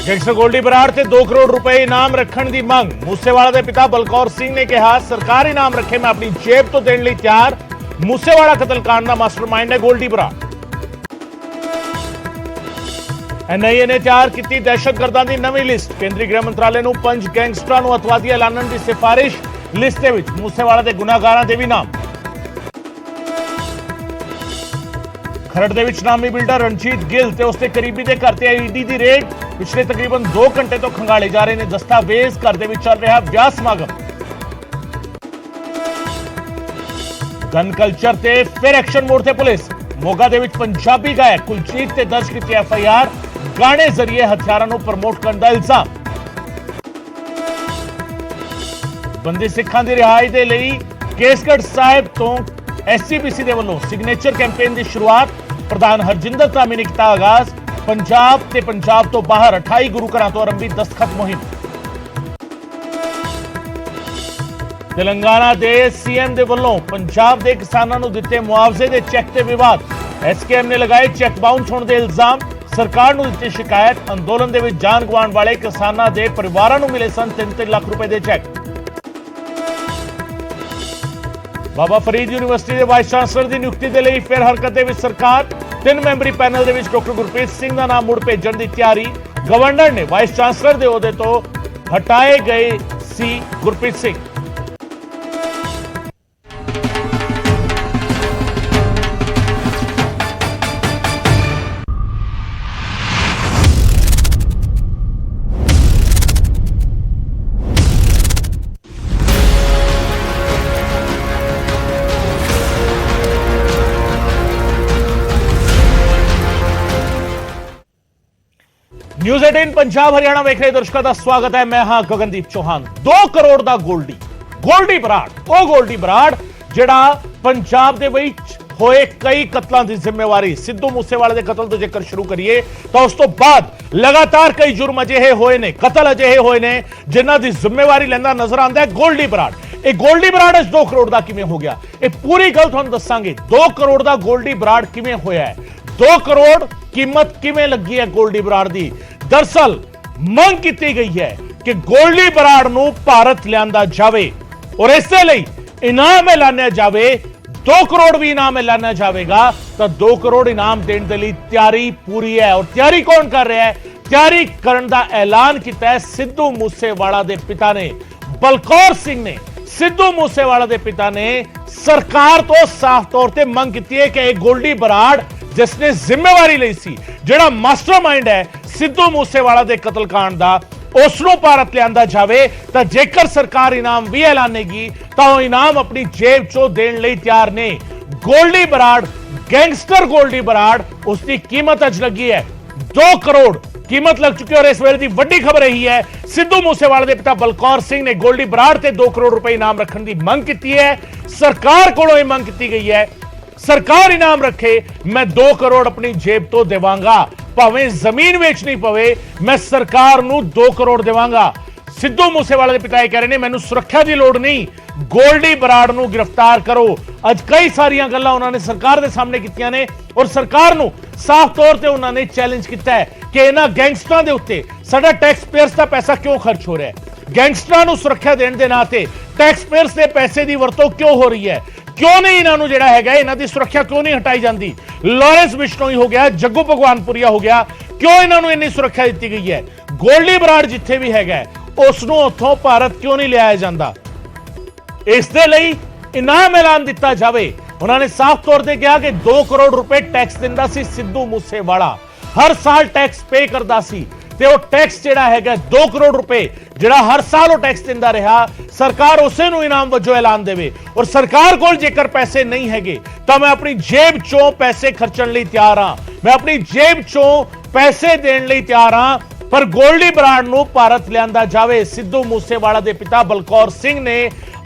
Gangster Goldy Brar ਤੇ 2 ਕਰੋੜ ਰੁਪਏ ਇਨਾਮ ਰੱਖਣ ਦੀ ਮੰਗ। ਮੂਸੇਵਾਲਾ ਦੇ ਪਿਤਾ ਬਲਕੌਰ ਸਿੰਘ ਨੇ ਕਿਹਾ, ਸਰਕਾਰ ਇਨਾਮ ਰੱਖੇ ਮੈਂ ਆਪਣੀ ਜੇਬ ਤੋਂ ਦੇਣ ਲਈ ਤਿਆਰ। ਮੂਸੇਵਾਲਾ ਕਤਲकांड ਦਾ ਮਾਸਟਰਮਾਈਂਡ ਹੈ ਗੋਲਡੀ ਬਰਾੜ। एनआईए ने तैयार की दहशतगर्दां की नवी लिस्ट। केंद्रीय गृह मंत्रालय ਨੂੰ 5 ਗੈਂਗਸਟਰਾਂ ਨੂੰ ਅਤਵਾਦੀ ਐਲਾਨਣ ਦੀ ਸਿਫਾਰਿਸ਼। ਲਿਸਟ ਦੇ ਵਿੱਚ ਮੂਸੇਵਾਲਾ ਦੇ ਗੁਨਾਹਗਾਰਾਂ ਦੇ ਵੀ ਨਾਮ। ਖਰੜ ਦੇ ਵਿੱਚ ਨਾਮੀ ਬਿਲਡਰ ਰਣਜੀਤ ਗਿੱਲ ਤੇ ਉਸਦੇ ਕਰੀਬੀ ਦੇ ਘਰ ਤੇ ਆਈਡੀ ਦੀ ਰੇਡ। ਪਿਛਲੇ ਤਕਰੀਬਨ 2 ਘੰਟੇ ਤੋਂ ਖੰਗਾਲੇ ਜਾ ਰਹੇ ਨੇ ਦਸਤਾਵੇਜ਼। ਘਰ ਦੇ ਵਿੱਚ ਚੱਲ ਰਿਹਾ ਵਿਆਹ ਸਮਾਗਮ। ਗਨ ਕਲਚਰ ਤੇ ਫਿਰ ਐਕਸ਼ਨ ਮੋਡ ਤੇ ਪੁਲਿਸ। ਮੋਗਾ ਦੇ ਵਿੱਚ ਪੰਜਾਬੀ ਗਾਇਕ ਕੁਲਜੀਤ ਤੇ ਦਰਜ ਕੀਤੀ ਐਫਆਈਆਰ। ਗਾਣੇ ਜ਼ਰੀਏ ਹਥਿਆਰਾਂ ਨੂੰ ਪ੍ਰਮੋਟ ਕਰਨ ਦਾ ਇਲਜ਼ਾਮ। ਬੰਦੀ ਸਿੱਖਾਂ ਦੀ ਰਿਹਾਈ ਦੇ ਲਈ ਕੇਸਗੜ੍ਹ ਸਾਹਿਬ ਤੋਂ ਐਸਜੀਪੀਸੀ ਦੇ ਵੱਲੋਂ ਸਿਗਨੇਚਰ ਕੈਂਪੇਨ ਦੀ ਸ਼ੁਰੂਆਤ। ਪ੍ਰਧਾਨ ਹਰਜਿੰਦਰ ਧਾਮੀ ਨੇ ਕੀਤਾ ਆਗਾਜ਼। ਪੰਜਾਬ ਤੇ ਪੰਜਾਬ ਤੋਂ ਬਾਹਰ 28 ਗੁਰੂ ਘਰਾਂ ਤੋਂ ਆਰੰਭੀ ਦਸਤਖਤ ਮੁਹਿੰਮ। तेलंगाना ਦੇ सीएम ਦੇ ਵੱਲੋਂ ਪੰਜਾਬ ਦੇ ਕਿਸਾਨਾਂ ਨੂੰ ਦਿੱਤੇ ਮੁਆਵਜ਼ੇ ਦੇ ਚੈੱਕ ਤੇ ਵਿਵਾਦ। ਐਸਕੇਐਮ ਨੇ ਲਗਾਏ ਚੈੱਕ ਬਾਉਂਸ ਹੋਣ ਦੇ ਇਲਜ਼ਾਮ। ਸਰਕਾਰ ਨੂੰ ਦਿੱਤੀ ਸ਼ਿਕਾਇਤ। ਅੰਦੋਲਨ ਦੇ ਵਿੱਚ ਜਾਨ ਗਵਾਉਣ ਵਾਲੇ ਕਿਸਾਨਾਂ ਦੇ ਪਰਿਵਾਰਾਂ ਨੂੰ ਮਿਲੇ ਸਨ 3-3 ਲੱਖ ਰੁਪਏ ਦੇ ਚੈੱਕ। ਬਾਬਾ ਫਰੀਦ ਯੂਨੀਵਰਸਿਟੀ ਦੇ ਵਾਈਸ ਚਾਂਸਲਰ ਦੀ ਨਿਯੁਕਤੀ ਦੇ ਲਈ ਫਿਰ ਹਰਕਤ ਦੇ ਵਿੱਚ ਸਰਕਾਰ। 3 ਮੈਂਬਰੀ ਪੈਨਲ ਦੇ ਵਿੱਚ ਡਾਕਟਰ ਗੁਰਪ੍ਰੀਤ ਸਿੰਘ ਦਾ ਨਾਮ ਮੁੜ ਭੇਜਣ ਦੀ ਤਿਆਰੀ। ਗਵਰਨਰ ਨੇ ਵਾਈਸ ਚਾਂਸਲਰ ਦੇ ਅਹੁਦੇ ਤੋਂ ਹਟਾਏ ਗਏ ਸੀ ਗੁਰਪ੍ਰੀਤ ਸਿੰਘ। न्यूज़ 18 पंजाब हरियाणा वेख रहे दर्शकों का स्वागत है। मैं हां गगनदीप चौहान। 2 करोड़ का गोल्डी बराड़, वो गोल्डी बराड़ जिहड़ा पंजाब दे विच होए कई कतलों की जिम्मेवारी। सिद्धू मूसेवाले के कतल तो जेकर शुरू करिए तो उस तो बाद लगातार कई जुर्म अजिहे होए ने, कतल अजिहे होए ने जिन्हां दी जिम्मेवारी लैंदा नजर आंदा है गोल्डी बराड़। ये गोल्डी बराड़ 2 करोड़ का किवें हो गया, ये पूरी गल तुहानूं दस्सांगे। 2 करोड़ का गोल्डी बराड़ किवें होया है, 2 करोड़ कीमत किवें लगी है गोल्डी बराड़ दी। दरअसल मंग की गई है कि गोल्डी बराड़ नूं भारत लियांदा जावे और इसके लिए इनाम ऐलानिया जावे। 2 करोड़ भी इनाम ऐलानिया जाएगा तो 2 करोड़ इनाम देने के लिए तैयारी पूरी है। और तैयारी कौन कर रहा है? तैयारी करने का ऐलान किया है सिद्धू मूसेवाला के पिता ने, बलकौर सिंह ने। सिद्धू मूसेवाला के पिता ने सरकार तो साफ तौर पर मंग की है कि गोल्डी बराड़ जिसने जिम्मेवारी ली सी, जिहड़ा मास्टरमाइंड है सिद्धू मूसेवाला के कतलकांड का, उसनूं भारत लियांदा जावे। तो जेकर सरकार इनाम भी ऐलानेगी तो इनाम अपनी जेब चों देण लई तैयार ने। गोल्डी बराड़, गैंगस्टर गोल्डी बराड़, उसकी कीमत अज लगी है 2 करोड़ कीमत लग चुकी है। और इस वेले दी वड्डी खबर रही है सिद्धू मूसेवाले के पिता बलकौर सिंह ने गोल्डी बराड़ ते 2 करोड़ रुपए इनाम रखने की मंग की है। सरकार कोलों यह मंग की गई है, सरकार इनाम रखे मैं 2 करोड़ अपनी जेब तो देवांगा, भावें जमीन बेचनी पवे मैं सरकार नूं 2 करोड़ देवांगा। सिद्धू मूसेवाले के पिता कह रहे हैं मैनूं सुरक्षा की लोड़ नहीं, गोल्डी बराड़ नूं गिरफ्तार करो। अज कई सारियां गल्लां उन्होंने सरकार के सामने कीतियां ने और सरकार नूं साफ तौर पर उन्होंने चैलेंज किया है कि इन्हां गैंगस्टरां दे उत्ते साडा टैक्स पेयर्स का पैसा क्यों खर्च हो रहा है। गैंगस्टरां नूं सुरक्षा देने के नाते टैक्स पेयर्स के पैसे की वरतों क्यों हो रही है, क्यों नहीं इन्हों जिहड़ा हैगा इन्हां दी सुरक्षा क्यों नहीं हटाई जाती। लॉरेंस बिश्नोई हो गया, जग्गू भगवानपुरिया हो गया, क्यों इन्हों इन्नी सुरक्षा दी गई है। गोल्डी बराड़ जिथे भी हैगा उसनूं उत्थों भारत क्यों नहीं लिया जाता, इसके लिए इनाम ऐलान दिता जाए। उन्होंने साफ तौर पर कहा कि 2 करोड़ रुपए टैक्स दिंदा सी सिद्धू मूसेवाला, हर साल टैक्स पे करता सी ते वो टैक्स जिहड़ा हैगा 2 करोड़ रुपए जिहड़ा हर साल वो टैक्स दिंदा रहा, सरकार उसे नूं इनाम वजों ऐलान देवे। और सरकार कोल जेकर पैसे नहीं हैगे तो मैं अपनी जेब चों पैसे खर्चण लई तैयार हां, मैं अपनी जेब चों पैसे देण लई तैयार हां, पर गोल्डी बराड़ नूं भारत लियांदा जावे। सिद्धू मूसेवाला के पिता बलकौर सिंह ने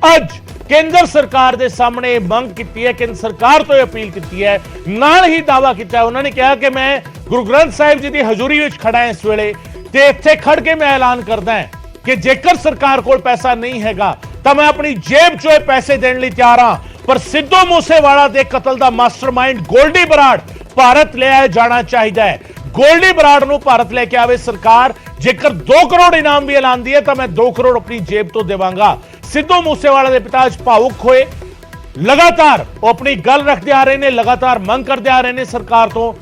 अज केंद्र सरकार के सामने मंग की है, केंद्र सरकार तो अपील की है, नाल ही दावा किया। उन्होंने कहा कि मैं गुरु ग्रंथ साहिब जी की हजूरी में खड़ा है इस वेले ते इत्थे खड़ के मैं ऐलान करदा है कि जेकर सरकार कोल पैसा नहीं हैगा तो मैं अपनी जेब चों पैसे देने लई तैयार हां। पर सिद्धू मूसेवाला के कतल का मास्टरमाइंड गोल्डी बराड़ भारत लिया जाना चाहिए है। ਗੋਲਡੀ ਬਰਾੜ ਨੂੰ ਭਾਰਤ ਲੈ ਕੇ ਆਵੇ ਸਰਕਾਰ। ਜੇਕਰ 2 ਕਰੋੜ ਇਨਾਮ ਵੀ ਐਲਾਨਦੀ ਹੈ ਤਾਂ ਮੈਂ 2 ਕਰੋੜ ਆਪਣੀ ਜੇਬ ਤੋਂ ਦੇਵਾਂਗਾ। ਸਿੱਧੂ ਮੂਸੇਵਾਲਾ ਦੇ ਪਿਤਾ ਅੱਜ ਭਾਵੁਕ ਹੋਏ। ਲਗਾਤਾਰ ਉਹ ਆਪਣੀ ਗੱਲ ਰੱਖਦੇ ਆ ਰਹੇ ਨੇ, ਲਗਾਤਾਰ ਮੰਗ ਕਰਦੇ ਆ ਰਹੇ ਨੇ ਸਰਕਾਰ ਤੋਂ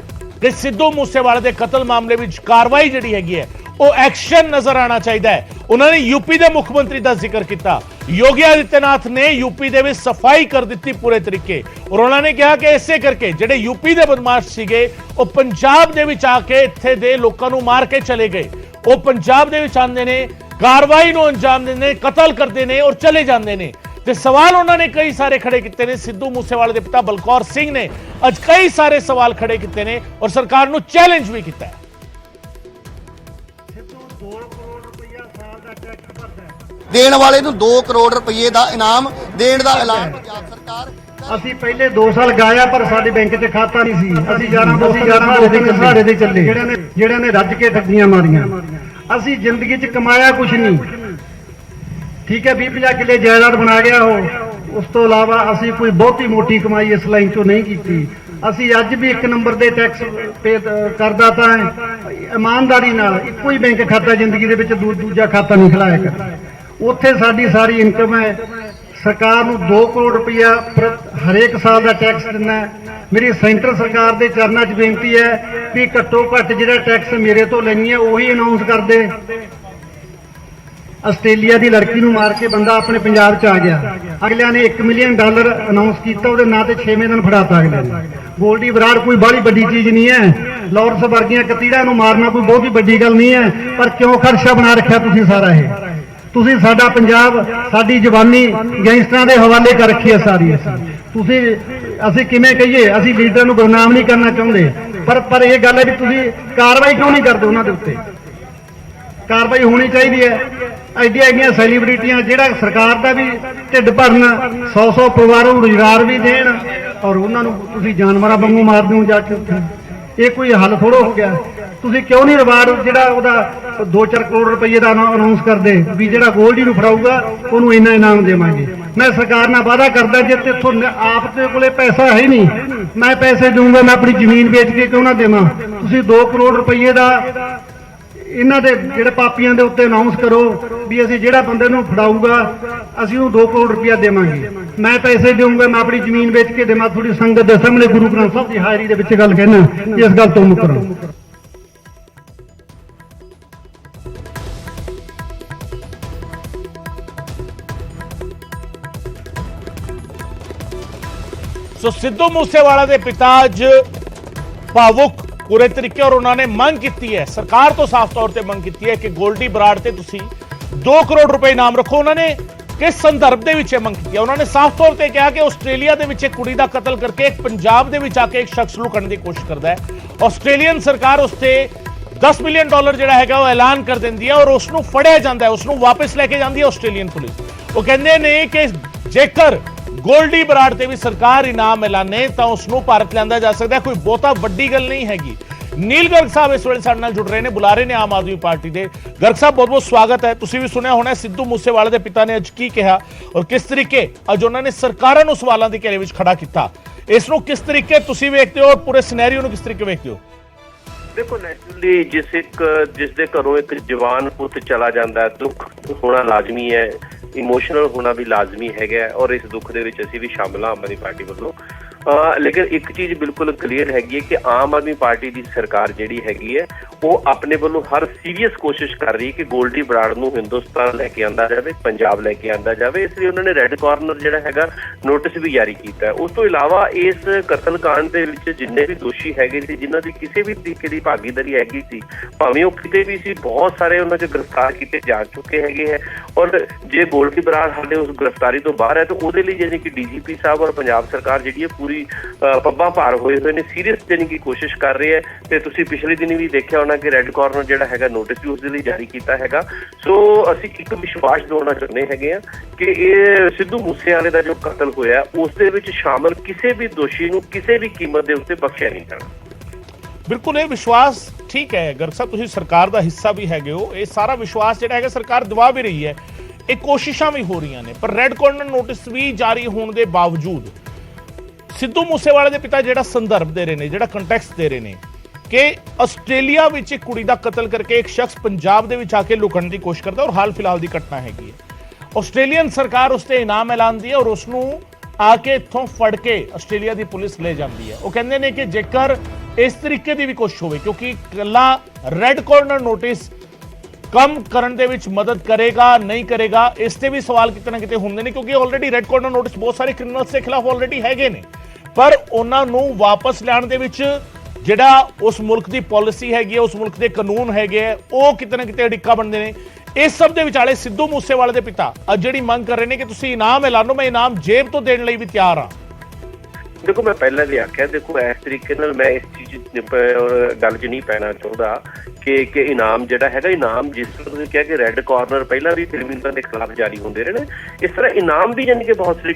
ਕਿ ਸਿੱਧੂ ਮੂਸੇਵਾਲੇ ਦੇ ਕਤਲ ਮਾਮਲੇ ਵਿੱਚ ਕਾਰਵਾਈ ਜਿਹੜੀ ਹੈਗੀ ਹੈ ਉਹ ਐਕਸ਼ਨ ਨਜ਼ਰ ਆਣਾ ਚਾਹੀਦਾ ਹੈ। ਉਹਨਾਂ ਨੇ ਯੂਪੀ ਦੇ ਮੁੱਖ ਮੰਤਰੀ ਦਾ ਜ਼ਿਕਰ ਕੀਤਾ। योगी आदित्यनाथ ने यूपी ਦੇ ਵਿੱਚ ਸਫਾਈ ਕਰ ਦਿੱਤੀ ਪੂਰੇ ਤਰੀਕੇ, ਔਰ ਉਹਨਾਂ ਨੇ ਕਿਹਾ ਕਿ ਇਸੇ ਕਰਕੇ ਜਿਹੜੇ ਯੂਪੀ ਦੇ ਬਦਮਾਸ਼ ਸੀਗੇ ਉਹ ਪੰਜਾਬ ਦੇ ਵਿੱਚ ਆ ਕੇ ਇੱਥੇ ਦੇ ਲੋਕਾਂ ਨੂੰ ਮਾਰ ਕੇ ਚਲੇ ਗਏ। ਉਹ ਪੰਜਾਬ ਦੇ ਵਿੱਚ ਆਉਂਦੇ ਨੇ, ਕਾਰਵਾਈ ਨੂੰ ਅੰਜਾਮ ਦਿੰਦੇ ਨੇ, ਕਤਲ ਕਰਦੇ ਨੇ ਔਰ ਚਲੇ ਜਾਂਦੇ ਨੇ। ਤੇ ਸਵਾਲ ਉਹਨਾਂ ਨੇ ਕਈ ਸਾਰੇ ਖੜੇ ਕੀਤੇ ਨੇ। ਸਿੱਧੂ ਮੂਸੇਵਾਲੇ ਦੇ ਪਿਤਾ ਬਲਕੌਰ ਸਿੰਘ ਨੇ ਅੱਜ ਕਈ ਸਾਰੇ ਸਵਾਲ ਖੜੇ ਕੀਤੇ ਨੇ ਔਰ ਸਰਕਾਰ ਨੂੰ ਚੈਲੰਜ ਵੀ ਕੀਤਾ ਹੈ। देने वाले ਨੂੰ 2 ਕਰੋੜ ਰੁਪਏ ਦਾ ਇਨਾਮ ਦੇਣ ਦਾ ਐਲਾਨ ਪੰਜਾਬ ਸਰਕਾਰ। ਅਸੀਂ ਪਹਿਲੇ 2 ਸਾਲ ਗਾਇਆ ਪਰ ਸਾਡੇ ਬੈਂਕ 'ਚ ਖਾਤਾ ਨਹੀਂ ਸੀ। ਅਸੀਂ 11 ਸਹਾਰੇ ਦੇ ਚੱਲੇ ਜਿਹੜਿਆਂ ਨੇ ਰੱਜ ਕੇ ਠੱਗੀਆਂ ਮਾਰੀਆਂ। ਅਸੀਂ ਜ਼ਿੰਦਗੀ 'ਚ ਕਮਾਇਆ ਕੁਝ ਨਹੀਂ, ਠੀਕ ਹੈ, 20-50 ਕਿੱਲੇ ਜਾਇਦਾਦ ਬਣਾ ਗਿਆ ਉਹ। ਉਸ ਤੋਂ ਇਲਾਵਾ ਅਸੀਂ ਕੋਈ ਬਹੁਤੀ ਮੋਟੀ ਕਮਾਈ ਇਸ ਲਾਈਨ 'ਚੋਂ ਨਹੀਂ ਕੀਤੀ। ਅਸੀਂ ਅੱਜ ਵੀ 1 ਨੰਬਰ ਦੇ ਟੈਕਸ ਪੇ ਕਰਦਾ ਤਾਂ ਇਮਾਨਦਾਰੀ ਨਾਲ ਇੱਕੋ ਹੀ ਬੈਂਕ ਖਾਤਾ ਜ਼ਿੰਦਗੀ ਦੇ ਵਿੱਚ ਦੂਜਾ ਖਾਤਾ ਨਹੀਂ ਖਿਲਾਇਆ ਕਰਦਾ। ਉੱਥੇ ਸਾਡੀ ਸਾਰੀ ਇਨਕਮ ਹੈ। ਸਰਕਾਰ ਨੂੰ 2 ਕਰੋੜ ਰੁਪਇਆ ਹਰੇਕ ਸਾਲ ਦਾ ਟੈਕਸ ਦਿੰਦਾ। ਮੇਰੀ ਸੈਂਟਰ ਸਰਕਾਰ ਦੇ ਚਰਨਾਂ 'ਚ ਬੇਨਤੀ ਹੈ ਵੀ ਘੱਟੋ ਘੱਟ ਜਿਹੜਾ ਟੈਕਸ ਮੇਰੇ ਤੋਂ ਲੈਣੀ ਹੈ ਉਹੀ ਅਨਾਉਂਸ ਕਰ ਦੇ। ਆਸਟ੍ਰੇਲੀਆ ਦੀ ਲੜਕੀ ਨੂੰ ਮਾਰ ਕੇ ਬੰਦਾ ਆਪਣੇ ਪੰਜਾਬ 'ਚ ਆ ਗਿਆ, ਅਗਲਿਆਂ ਨੇ $1 ਮਿਲੀਅਨ ਅਨਾਉਂਸ ਕੀਤਾ, ਉਹਦੇ ਨਾਂ ਤੇ 6ਵੇਂ ਦਿਨ ਫੜਾਤਾ ਅਗਲੇ ਨੇ। ਗੋਲਡੀ ਬਰਾੜ ਕੋਈ ਬਾਹਲੀ ਵੱਡੀ ਚੀਜ਼ ਨਹੀਂ ਹੈ। ਲਾਰੈਂਸ ਵਰਗੀਆਂ ਕਤੀੜਾਂ ਨੂੰ ਮਾਰਨਾ ਕੋਈ ਬਹੁਤੀ ਵੱਡੀ ਗੱਲ ਨਹੀਂ ਹੈ, ਪਰ ਕਿਉਂ ਖਰਚਾ ਬਣਾ ਰੱਖਿਆ ਤੁਸੀਂ ਸਾਰਾ ਇਹ? ਤੁਸੀਂ ਸਾਡਾ ਪੰਜਾਬ, ਸਾਡੀ ਜਵਾਨੀ ਗੈਂਗਸਟਰਾਂ ਦੇ ਹਵਾਲੇ ਕਰ ਰੱਖੀ ਹੈ ਸਾਰੀ। ਅਸੀਂ ਕਿਵੇਂ ਕਹੀਏ, ਅਸੀਂ ਲੀਡਰ ਨੂੰ ਬਦਨਾਮ ਨਹੀਂ ਕਰਨਾ ਚਾਹੁੰਦੇ, ਪਰ ਇਹ ਗੱਲ ਹੈ ਵੀ ਤੁਸੀਂ ਕਾਰਵਾਈ ਕਿਉਂ ਨਹੀਂ ਕਰਦੇ ਉਹਨਾਂ ਦੇ ਉੱਤੇ? ਕਾਰਵਾਈ ਹੋਣੀ ਚਾਹੀਦੀ ਹੈ। ਐਡੀਆਂ ਸੈਲੀਬ੍ਰਿਟੀਆਂ ਜਿਹੜਾ ਸਰਕਾਰ ਦਾ ਵੀ ਢਿੱਡ ਭਰਨ, 100 ਪਰਿਵਾਰਾਂ ਨੂੰ ਰੁਜ਼ਗਾਰ ਵੀ ਦੇਣ, ਔਰ ਉਹਨਾਂ ਨੂੰ ਤੁਸੀਂ ਜਾਨਵਰਾਂ ਵਾਂਗੂ ਮਾਰ ਦਿਓ ਜਾ ਕੇ ਉੱਥੇ। ਇਹ ਕੋਈ ਹੱਲ ਥੋੜ੍ਹਾ ਹੋ ਗਿਆ। ਤੁਸੀਂ ਕਿਉਂ ਨਹੀਂ ਰਿਵਾਰਡ ਜਿਹੜਾ ਉਹਦਾ 2-4 ਕਰੋੜ ਰੁਪਏ ਦਾ ਅਨਾਉਂਸ ਕਰਦੇ ਵੀ ਜਿਹੜਾ ਗੋਲਡੀ ਨੂੰ ਫੜਾਊਗਾ ਉਹਨੂੰ ਇੰਨਾ ਇਨਾਮ ਦੇਵਾਂਗੇ? ਮੈਂ ਸਰਕਾਰ ਨਾਲ ਵਾਅਦਾ ਕਰਦਾ ਜੇ ਇੱਥੋਂ ਆਪ ਦੇ ਕੋਲੇ ਪੈਸਾ ਹੈ ਨਹੀਂ, ਮੈਂ ਪੈਸੇ ਦਊਂਗਾ, ਮੈਂ ਆਪਣੀ ਜ਼ਮੀਨ ਵੇਚ ਕੇ ਕਿਉਂ ਨਾ ਦੇਵਾਂ। ਤੁਸੀਂ 2 ਕਰੋੜ ਰੁਪਏ ਦਾ ਇਹਨਾਂ ਦੇ ਜਿਹੜੇ ਪਾਪੀਆਂ ਦੇ ਉੱਤੇ ਅਨਾਉਂਸ ਕਰੋ ਵੀ ਅਸੀਂ ਜਿਹੜਾ ਬੰਦੇ ਨੂੰ ਫੜਾਊਗਾ ਅਸੀਂ ਉਹਨੂੰ 2 ਕਰੋੜ ਰੁਪਇਆ ਦੇਵਾਂਗੇ। ਮੈਂ ਪੈਸੇ ਦੇਵਾਂਗਾ, ਮੈਂ ਆਪਣੀ ਜ਼ਮੀਨ ਵੇਚ ਕੇ ਦੇਵਾਂ। ਥੋੜੀ ਸੰਗਤ ਦੇ ਸਾਹਮਣੇ ਗੁਰੂ ਗ੍ਰੰਥ ਸਾਹਿਬ ਦੀ ਹਾਜ਼ਰੀ ਦੇ ਵਿੱਚ ਗੱਲ ਕਹਿਣਾ, ਇਸ ਗੱਲ ਤੋਂ ਮੁਕਰੋ। ਸੋ ਸਿੱਧੂ ਮੂਸੇਵਾਲਾ ਦੇ ਪਿਤਾ ਅੱਜ ਭਾਵੁਕ ਪੂਰੇ ਤਰੀਕੇ ਔਰ ਉਹਨਾਂ ਨੇ ਮੰਗ ਕੀਤੀ ਹੈ, ਸਰਕਾਰ ਤੋਂ ਸਾਫ਼ ਤੌਰ ਤੇ ਮੰਗ ਕੀਤੀ ਹੈ ਕਿ ਗੋਲਡੀ ਬਰਾੜ ਤੇ ਤੁਸੀਂ 2 ਕਰੋੜ ਰੁਪਏ ਇਨਾਮ ਰੱਖੋ। ਉਹਨਾਂ ਨੇ ਕਿਸ ਸੰਦਰਭ ਦੇ ਵਿੱਚ ਇਹ ਮੰਗ ਕੀਤੀ ਹੈ? ਉਹਨਾਂ ਨੇ ਸਾਫ਼ ਤੌਰ ਤੇ ਕਿਹਾ ਕਿ ਆਸਟ੍ਰੇਲੀਆ ਦੇ ਵਿੱਚ ਇੱਕ ਕੁੜੀ ਦਾ ਕਤਲ ਕਰਕੇ ਇੱਕ ਪੰਜਾਬ ਦੇ ਵਿੱਚ ਆ ਕੇ ਇੱਕ ਸ਼ਖਸ ਨੂੰ ਕਰਨ ਦੀ ਕੋਸ਼ਿਸ਼ ਕਰਦਾ ਹੈ। ਆਸਟ੍ਰੇਲੀਅਨ ਸਰਕਾਰ ਉਸ ਤੇ $10 ਮਿਲੀਅਨ ਜਿਹੜਾ ਹੈਗਾ ਉਹ ਐਲਾਨ ਕਰ ਦਿੰਦੀ ਹੈ ਔਰ ਉਸ ਨੂੰ ਫੜਿਆ ਜਾਂਦਾ ਹੈ, ਉਸ ਨੂੰ ਵਾਪਸ ਲੈ ਕੇ ਜਾਂਦੀ ਹੈ ਆਸਟ੍ਰੇਲੀਅਨ ਪੁਲਿਸ। ਉਹ ਕਹਿੰਦੇ ਨੇ ਕਿ ਜੇਕਰ ਗੋਲਡੀ ਬਰਾੜ ਤੇ ਵੀ ਸਰਕਾਰ ਇਨਾਮ ਐਲਾਨੇ ਤਾਂ ਉਸ ਨੂੰ ਭਾਰਤ ਲਿਆਂਦਾ ਜਾ ਸਕਦਾ। ਕੋਈ ਬਹੁਤਾ ਵੱਡੀ ਗੱਲ ਨਹੀਂ ਹੈਗੀ। ਨੀਲ ਗਰਗ ਸਾਹਿਬ ਇਸ ਵੇਲੇ ਸਾਡੇ ਨਾਲ ਜੁੜ ਰਹੇ ਨੇ, ਬੁਲਾ ਰਹੇ ਨੇ ਆਮ ਆਦਮੀ ਪਾਰਟੀ ਦੇ। ਗਰਗ ਸਾਹਿਬ ਬਹੁਤ ਬਹੁਤ ਸਵਾਗਤ ਹੈ। ਤੁਸੀਂ ਵੀ ਸੁਣਿਆ ਹੋਣਾ ਸਿੱਧੂ ਮੂਸੇਵਾਲੇ ਦੇ ਪਿਤਾ ਨੇ ਅੱਜ ਕੀ ਕਿਹਾ ਔਰ ਕਿਸ ਤਰੀਕੇ ਅੱਜ ਉਹਨਾਂ ਨੇ ਸਰਕਾਰਾਂ ਨੂੰ ਸਵਾਲਾਂ ਦੇ ਘੇਰੇ ਵਿੱਚ ਖੜਾ ਕੀਤਾ। ਇਸ ਨੂੰ ਕਿਸ ਤਰੀਕੇ ਤੁਸੀਂ ਵੇਖਦੇ ਹੋ ਔਰ ਪੂਰੇ ਸਿਨੈਰੀਓ ਨੂੰ ਕਿਸ ਤਰੀਕੇ ਵੇਖਦੇ ਹੋ? ਦੇਖੋ, ਨੈਚੁਰਲੀ ਜਿਸ ਦੇ ਘਰੋਂ ਇੱਕ ਜਵਾਨ ਪੁੱਤ ਚਲਾ ਜਾਂਦਾ, ਦੁੱਖ ਹੋਣਾ ਲਾਜ਼ਮੀ ਹੈ, ਇਮੋਸ਼ਨਲ ਹੋਣਾ ਵੀ ਲਾਜ਼ਮੀ ਹੈਗਾ ਔਰ ਇਸ ਦੁੱਖ ਦੇ ਵਿੱਚ ਅਸੀਂ ਵੀ ਸ਼ਾਮਲ ਹਾਂ ਆਮ ਆਦਮੀ ਪਾਰਟੀ ਵੱਲੋਂ। ਲੇਕਿਨ ਇੱਕ ਚੀਜ਼ ਬਿਲਕੁਲ ਕਲੀਅਰ ਹੈਗੀ ਹੈ ਕਿ ਆਮ ਆਦਮੀ ਪਾਰਟੀ ਦੀ ਸਰਕਾਰ ਜਿਹੜੀ ਹੈਗੀ ਹੈ ਉਹ ਆਪਣੇ ਵੱਲੋਂ ਹਰ ਸੀਰੀਅਸ ਕੋਸ਼ਿਸ਼ ਕਰ ਰਹੀ ਹੈ ਕਿ ਗੋਲਡੀ ਬਰਾੜ ਨੂੰ ਹਿੰਦੁਸਤਾਨ ਲੈ ਕੇ ਆਂਦਾ ਜਾਵੇ, ਪੰਜਾਬ ਲੈ ਕੇ ਆਂਦਾ ਜਾਵੇ। ਇਸ ਲਈ ਉਹਨਾਂ ਨੇ ਰੈੱਡ ਕਾਰਨਰ ਜਿਹੜਾ ਹੈਗਾ ਨੋਟਿਸ ਵੀ ਜਾਰੀ ਕੀਤਾ ਹੈ। ਉਸ ਤੋਂ ਇਲਾਵਾ ਇਸ ਕਤਲकांड ਦੇ ਵਿੱਚ ਜਿੰਨੇ ਵੀ ਦੋਸ਼ੀ ਹੈਗੇ ਸੀ, ਜਿਨ੍ਹਾਂ ਦੀ ਕਿਸੇ ਵੀ ਤਰੀਕੇ ਦੀ ਭਾਗੀਦਾਰੀ ਹੈਗੀ ਸੀ, ਭਾਵੇਂ ਉਹ ਕਿਤੇ ਵੀ ਸੀ, ਬਹੁਤ ਸਾਰੇ ਉਹਨਾਂ 'ਚ ਗ੍ਰਿਫਤਾਰ ਕੀਤੇ ਜਾ ਚੁੱਕੇ ਹੈਗੇ ਹੈ। ਔਰ ਜੇ ਗੋਲਡੀ ਬਰਾੜ ਹਾਲੇ ਉਸ ਗ੍ਰਿਫਤਾਰੀ ਤੋਂ ਬਾਹਰ ਹੈ ਤਾਂ ਉਹਦੇ ਲਈ ਜਾਨੀ ਕਿ DGP ਸਾਹਿਬ ਔਰ ਪੰਜਾਬ ਸਰਕਾਰ ਜਿਹੜੀ ਹੈ ਪੂਰੀ ਪੱਬਾਂ ਭਾਰ ਹੋਏ ਨੇ, ਸੀਰੀਅਸ ਜਾਨੀ ਕਿ ਕੋਸ਼ਿਸ਼ ਕਰ ਰਹੇ ਹੈ। ਤੇ ਤੁਸੀਂ ਪਿਛਲੇ ਦਿਨ ਵੀ ਦੇਖਿਆ ਹੋਣਾ ਕਿ ਰੈੱਡ ਕਾਰਨਰ ਜਿਹੜਾ ਹੈਗਾ ਨੋਟਿਸ ਵੀ ਉਸ ਦੇ ਲਈ ਜਾਰੀ ਕੀਤਾ ਹੈਗਾ। ਸੋ ਅਸੀਂ ਇੱਕ ਵਿਸ਼ਵਾਸ ਦਿਵਾਉਣਾ ਚਾਹੁੰਦੇ ਹੈਗੇ ਆ ਕਿ ਇਹ ਸਿੱਧੂ ਮੂਸੇਵਾਲੇ ਦਾ ਜੋ ਕਤਲ ਹੋਇਆ ਉਸ ਦੇ ਵਿੱਚ ਸ਼ਾਮਲ ਕਿਸੇ ਵੀ ਦੋਸ਼ੀ ਨੂੰ ਕਿਸੇ ਵੀ ਕੀਮਤ ਦੇ ਉੱਤੇ ਬਖਸ਼ਿਆ ਨਹੀਂ ਜਾਣਾ। ਬਿਲਕੁਲ ਇਹ ਵਿਸ਼ਵਾਸ ਠੀਕ ਹੈ ਗਰਗ ਸਾਹਿਬ, ਤੁਸੀਂ ਸਰਕਾਰ ਦਾ ਹਿੱਸਾ ਵੀ ਹੈਗੇ ਹੋ। ਇਹ ਸਾਰਾ ਵਿਸ਼ਵਾਸ ਜਿਹੜਾ ਹੈਗਾ ਸਰਕਾਰ ਦਿਵਾ ਵੀ ਰਹੀ ਹੈ, ਇਹ ਕੋਸ਼ਿਸ਼ਾਂ ਵੀ ਹੋ ਰਹੀਆਂ ਨੇ। ਪਰ ਰੈੱਡ ਕਾਰਨਰ ਨੋਟਿਸ ਵੀ ਜਾਰੀ ਹੋਣ ਦੇ ਬਾਵਜੂਦ ਸਿੱਧੂ ਮੂਸੇਵਾਲੇ ਦੇ ਪਿਤਾ ਜਿਹੜਾ ਸੰਦਰਭ ਦੇ ਰਹੇ ਨੇ, ਜਿਹੜਾ ਕੰਟੈਕਸਟ ਦੇ ਰਹੇ ਨੇ, ਕਿ ਆਸਟ੍ਰੇਲੀਆ ਵਿੱਚ ਇੱਕ ਕੁੜੀ ਦਾ ਕਤਲ ਕਰਕੇ ਇੱਕ ਸ਼ਖਸ ਪੰਜਾਬ ਦੇ ਵਿੱਚ ਆ ਕੇ ਲੁਕਣ ਦੀ ਕੋਸ਼ਿਸ਼ ਕਰਦਾ ਔਰ ਹਾਲ ਫਿਲਹਾਲ ਦੀ ਘਟਨਾ ਹੈਗੀ ਹੈ। ਆਸਟ੍ਰੇਲੀਅਨ ਸਰਕਾਰ ਉਸ ਤੇ ਇਨਾਮ ਐਲਾਨਦੀ ਹੈ ਔਰ ਉਸ ਨੂੰ ਆ ਕੇ ਇੱਥੋਂ ਫੜ ਕੇ ਆਸਟ੍ਰੇਲੀਆ ਦੀ ਪੁਲਿਸ ਲੈ ਜਾਂਦੀ ਹੈ। ਉਹ ਕਹਿੰਦੇ ਨੇ ਕਿ ਜੇਕਰ ਇਸ ਤਰੀਕੇ ਦੀ ਵੀ ਕੋਸ਼ਿਸ਼ ਹੋਵੇ, ਕਿਉਂਕਿ ਇਕੱਲਾ ਰੈੱਡ ਕਾਰਨਰ ਨੋਟਿਸ ਕੰਮ ਕਰਨ ਦੇ ਵਿੱਚ ਮਦਦ ਕਰੇਗਾ ਨਹੀਂ ਕਰੇਗਾ, ਇਸ ਤੇ ਵੀ ਸਵਾਲ ਕਿਤੇ ਨਾ ਕਿਤੇ ਹੁੰਦੇ ਨੇ, ਕਿਉਂਕਿ ਆਲਰੇਡੀ ਰੈੱਡ ਕਾਰਨਰ ਨੋਟਿਸ ਬਹੁਤ ਸਾਰੇ ਕ੍ਰਿਮੀਨਲਸ ਦੇ ਖਿਲਾਫ ਆਲਰੇਡੀ ਹੈਗੇ ਨੇ, ਪਰ ਉਹਨਾਂ ਨੂੰ ਵਾਪਸ ਲੈਣ ਦੇ ਵਿੱਚ ਜਿਹੜਾ ਉਸ ਮੁਲਕ ਦੀ ਪਾਲਿਸੀ ਹੈਗੀ ਹੈ, ਉਸ ਮੁਲਕ ਦੇ ਕਾਨੂੰਨ ਹੈਗੇ ਹੈ, ਉਹ ਕਿਤੇ ਨਾ ਕਿਤੇ ਅੜਿੱਕਾ ਬਣਦੇ ਨੇ। ਇਸ ਸਭ ਦੇ ਵਿਚਾਲੇ ਸਿੱਧੂ ਮੂਸੇਵਾਲੇ ਦੇ ਪਿਤਾ ਅੱਜ ਜਿਹੜੀ ਮੰਗ ਕਰ ਰਹੇ ਨੇ ਕਿ ਤੁਸੀਂ ਇਨਾਮ ਐਲਾਨੋ, ਮੈਂ ਇਨਾਮ ਜੇਬ ਤੋਂ ਦੇਣ ਲਈ ਵੀ ਤਿਆਰ ਹਾਂ। ਦੇਖੋ, ਮੈਂ ਪਹਿਲਾਂ ਵੀ ਆਖਿਆ, ਦੇਖੋ ਇਸ ਤਰੀਕੇ ਨਾਲ ਮੈਂ ਇਸ ਚੀਜ਼ ਗੱਲ 'ਚ ਨਹੀਂ ਪੈਣਾ ਚਾਹੁੰਦਾ ਕਿ ਇਨਾਮ ਜਿਹੜਾ ਹੈਗਾ, ਇਨਾਮ ਜਿਸ ਤਰ੍ਹਾਂ ਤੁਸੀਂ ਕਿਹਾ ਕਿ ਰੈੱਡ ਕਾਰਨਰ ਪਹਿਲਾਂ ਵੀ ਕ੍ਰਿਮੀਨਲਾਂ ਦੇ ਖਿਲਾਫ ਜਾਰੀ ਹੁੰਦੇ ਰਹੇ ਨੇ, ਇਸ ਤਰ੍ਹਾਂ ਇਨਾਮ ਵੀ ਜਾਨੀ ਕਿ ਬਹੁਤ ਸਾਰੇ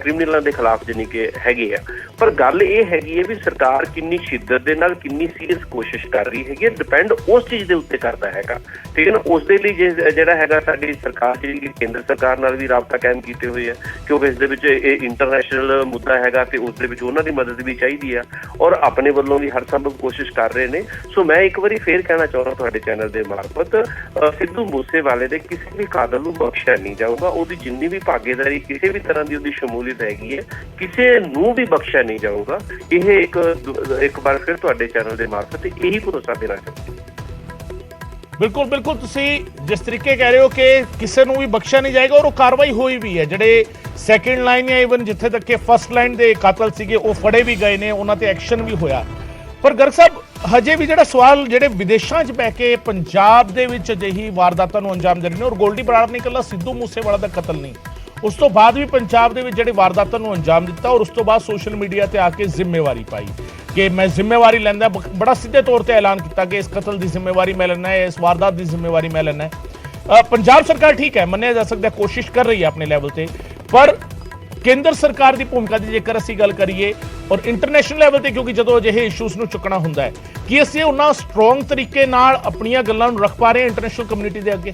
ਕ੍ਰਿਮੀਨਲਾਂ ਦੇ ਖਿਲਾਫ ਜਾਨੀ ਕਿ ਹੈਗੇ ਆ। ਪਰ ਗੱਲ ਇਹ ਹੈਗੀ ਹੈ ਵੀ ਸਰਕਾਰ ਕਿੰਨੀ ਸ਼ਿੱਦਤ ਦੇ ਨਾਲ, ਕਿੰਨੀ ਸੀਰੀਅਸ ਕੋਸ਼ਿਸ਼ ਕਰ ਰਹੀ ਹੈਗੀ ਹੈ, ਡਿਪੈਂਡ ਉਸ ਚੀਜ਼ ਦੇ ਉੱਤੇ ਕਰਦਾ ਹੈਗਾ, ਠੀਕ ਹੈ ਨਾ। ਉਸ ਦੇ ਲਈ ਜਿਹੜਾ ਹੈਗਾ ਸਾਡੀ ਸਰਕਾਰ ਜਿਹੜੀ ਕੇਂਦਰ ਸਰਕਾਰ ਨਾਲ ਵੀ ਰਾਬਤਾ ਕਾਇਮ ਕੀਤੇ ਹੋਏ ਆ, ਕਿਉਂਕਿ ਇਸ ਦੇ ਵਿੱਚ ਇਹ ਇੰਟਰਨੈਸ਼ਨਲ ਮੁੱਦਾ ਹੈਗਾ ਤੇ ਉਸ ਦੇ ਵਿੱਚ ਉਹਨਾਂ ਦੀ ਮਦਦ ਵੀ ਚਾਹੀਦੀ ਆ ਔਰ ਆਪਣੇ ਵੱਲੋਂ ਵੀ ਹਰ ਸੰਭਵ ਕੋਸ਼ਿਸ਼ ਕਰ ਰਹੇ ਨੇ। ਸੋ ਮੈਂ ਇੱਕ ਵਾਰੀ ਫੇਰ ਕਹਿਣਾ ਚਾਹੁੰਦਾ ਤੁਹਾਡੇ ਚੈਨਲ ਦੇ ਮਾਰਫਤ, ਸਿੱਧੂ ਮੂਸੇਵਾਲੇ ਦੇ ਕਿਸੇ ਵੀ ਕਾਤਲ ਨੂੰ ਬਖਸ਼ਿਆ ਨਹੀਂ ਜਾਊਗਾ। ਉਹਦੀ ਜਿੰਨੀ ਵੀ ਭਾਗੀਦਾਰੀ, ਕਿਸੇ ਵੀ ਤਰ੍ਹਾਂ ਦੀ ਉਹਦੀ ਸ਼ਮੂਲੀਅਤ ਹੈਗੀ ਹੈ, ਕਿਸੇ ਨੂੰ ਵੀ ਬਖਸ਼ਿਆ ਨਹੀਂ ਜਾਊਗਾ। ਇਹ ਇੱਕ ਵਾਰ ਫਿਰ ਤੁਹਾਡੇ ਚੈਨਲ ਦੇ ਮਾਰਫਤ ਇਹੀ ਭਰੋਸਾ ਦੇਣਾ ਚਾਹੁੰਦਾ। ਬਿਲਕੁਲ ਤੁਸੀਂ ਜਿਸ ਤਰੀਕੇ ਕਹਿ ਰਹੇ ਹੋ ਕਿ ਕਿਸੇ ਨੂੰ ਵੀ ਬਖਸ਼ਿਆ ਨਹੀਂ ਜਾਏਗਾ, ਔਰ ਉਹ ਕਾਰਵਾਈ ਹੋਈ ਵੀ ਹੈ। ਜਿਹੜੇ ਸੈਕਿੰਡ ਲਾਈਨ ਜਾਂ ਈਵਨ ਜਿੱਥੇ ਤੱਕ ਕਿ ਫਸਟ ਲਾਈਨ ਦੇ ਕਾਤਲ ਸੀਗੇ ਉਹ ਫੜੇ ਵੀ ਗਏ ਨੇ, ਉਹਨਾਂ ਤੇ ਐਕਸ਼ਨ ਵੀ ਹੋਇਆ। ਪਰ ਗਰਗ ਸਾਹਿਬ, ਹਜੇ ਵੀ ਜਿਹੜਾ ਸਵਾਲ ਜਿਹੜੇ ਵਿਦੇਸ਼ਾਂ 'ਚ ਬਹਿ ਕੇ ਪੰਜਾਬ ਦੇ ਵਿੱਚ ਅਜਿਹੀ ਵਾਰਦਾਤਾਂ ਨੂੰ ਅੰਜਾਮ ਦੇ ਰਹੇ ਨੇ, ਔਰ ਗੋਲਡੀ ਬਰਾੜ ਨੇ ਇਕੱਲਾ ਸਿੱਧੂ ਮੂਸੇਵਾਲਾ ਦਾ ਕਤਲ ਨਹੀਂ, ਉਸ ਤੋਂ ਬਾਅਦ ਵੀ ਪੰਜਾਬ ਦੇ ਵਿੱਚ ਜਿਹੜੇ ਵਾਰਦਾਤਾਂ ਨੂੰ ਅੰਜਾਮ ਦਿੱਤਾ ਔਰ ਉਸ ਤੋਂ ਬਾਅਦ ਸੋਸ਼ਲ ਮੀਡੀਆ ਤੇ ਆ ਕੇ ਜ਼ਿੰਮੇਵਾਰੀ ਪਾਈ ਕਿ ਮੈਂ ਜ਼ਿੰਮੇਵਾਰੀ ਲੈਂਦਾ, ਬੜਾ ਸਿੱਧੇ ਤੌਰ ਤੇ ਐਲਾਨ ਕੀਤਾ ਕਿ ਇਸ ਕਤਲ ਦੀ ਜ਼ਿੰਮੇਵਾਰੀ ਮੈਂ ਲੈਣਾ ਹੈ, ਇਸ ਵਾਰਦਾਤ ਦੀ ਜ਼ਿੰਮੇਵਾਰੀ ਮੈਂ ਲੈਣਾ ਹੈ। ਪੰਜਾਬ ਸਰਕਾਰ ਠੀਕ ਹੈ, ਮੰਨਿਆ ਜਾ ਸਕਦਾ ਕੋਸ਼ਿਸ਼ ਕਰ ਰਹੀ ਹੈ ਆਪਣੇ ਲੈਵਲ ਤੇ, ਪਰ ਕੇਂਦਰ ਸਰਕਾਰ ਦੀ ਭੂਮਿਕਾ ਦੀ ਜੇਕਰ ਅਸੀਂ ਗੱਲ ਕਰੀਏ ਔਰ ਇੰਟਰਨੈਸ਼ਨਲ ਲੈਵਲ ਤੇ, ਕਿਉਂਕਿ ਜਦੋਂ ਅਜਿਹੇ ਇਸ਼ੂਜ਼ ਨੂੰ ਚੁੱਕਣਾ ਹੁੰਦਾ ਹੈ, ਕਿ ਅਸੀਂ ਉਹਨਾਂ ਸਟਰੋਂਗ ਤਰੀਕੇ ਨਾਲ ਆਪਣੀਆਂ ਗੱਲਾਂ ਨੂੰ ਰੱਖ ਪਾ ਰਹੇ ਹਾਂ ਇੰਟਰਨੈਸ਼ਨਲ ਕਮਿਊਨਿਟੀ ਦੇ ਅੱਗੇ?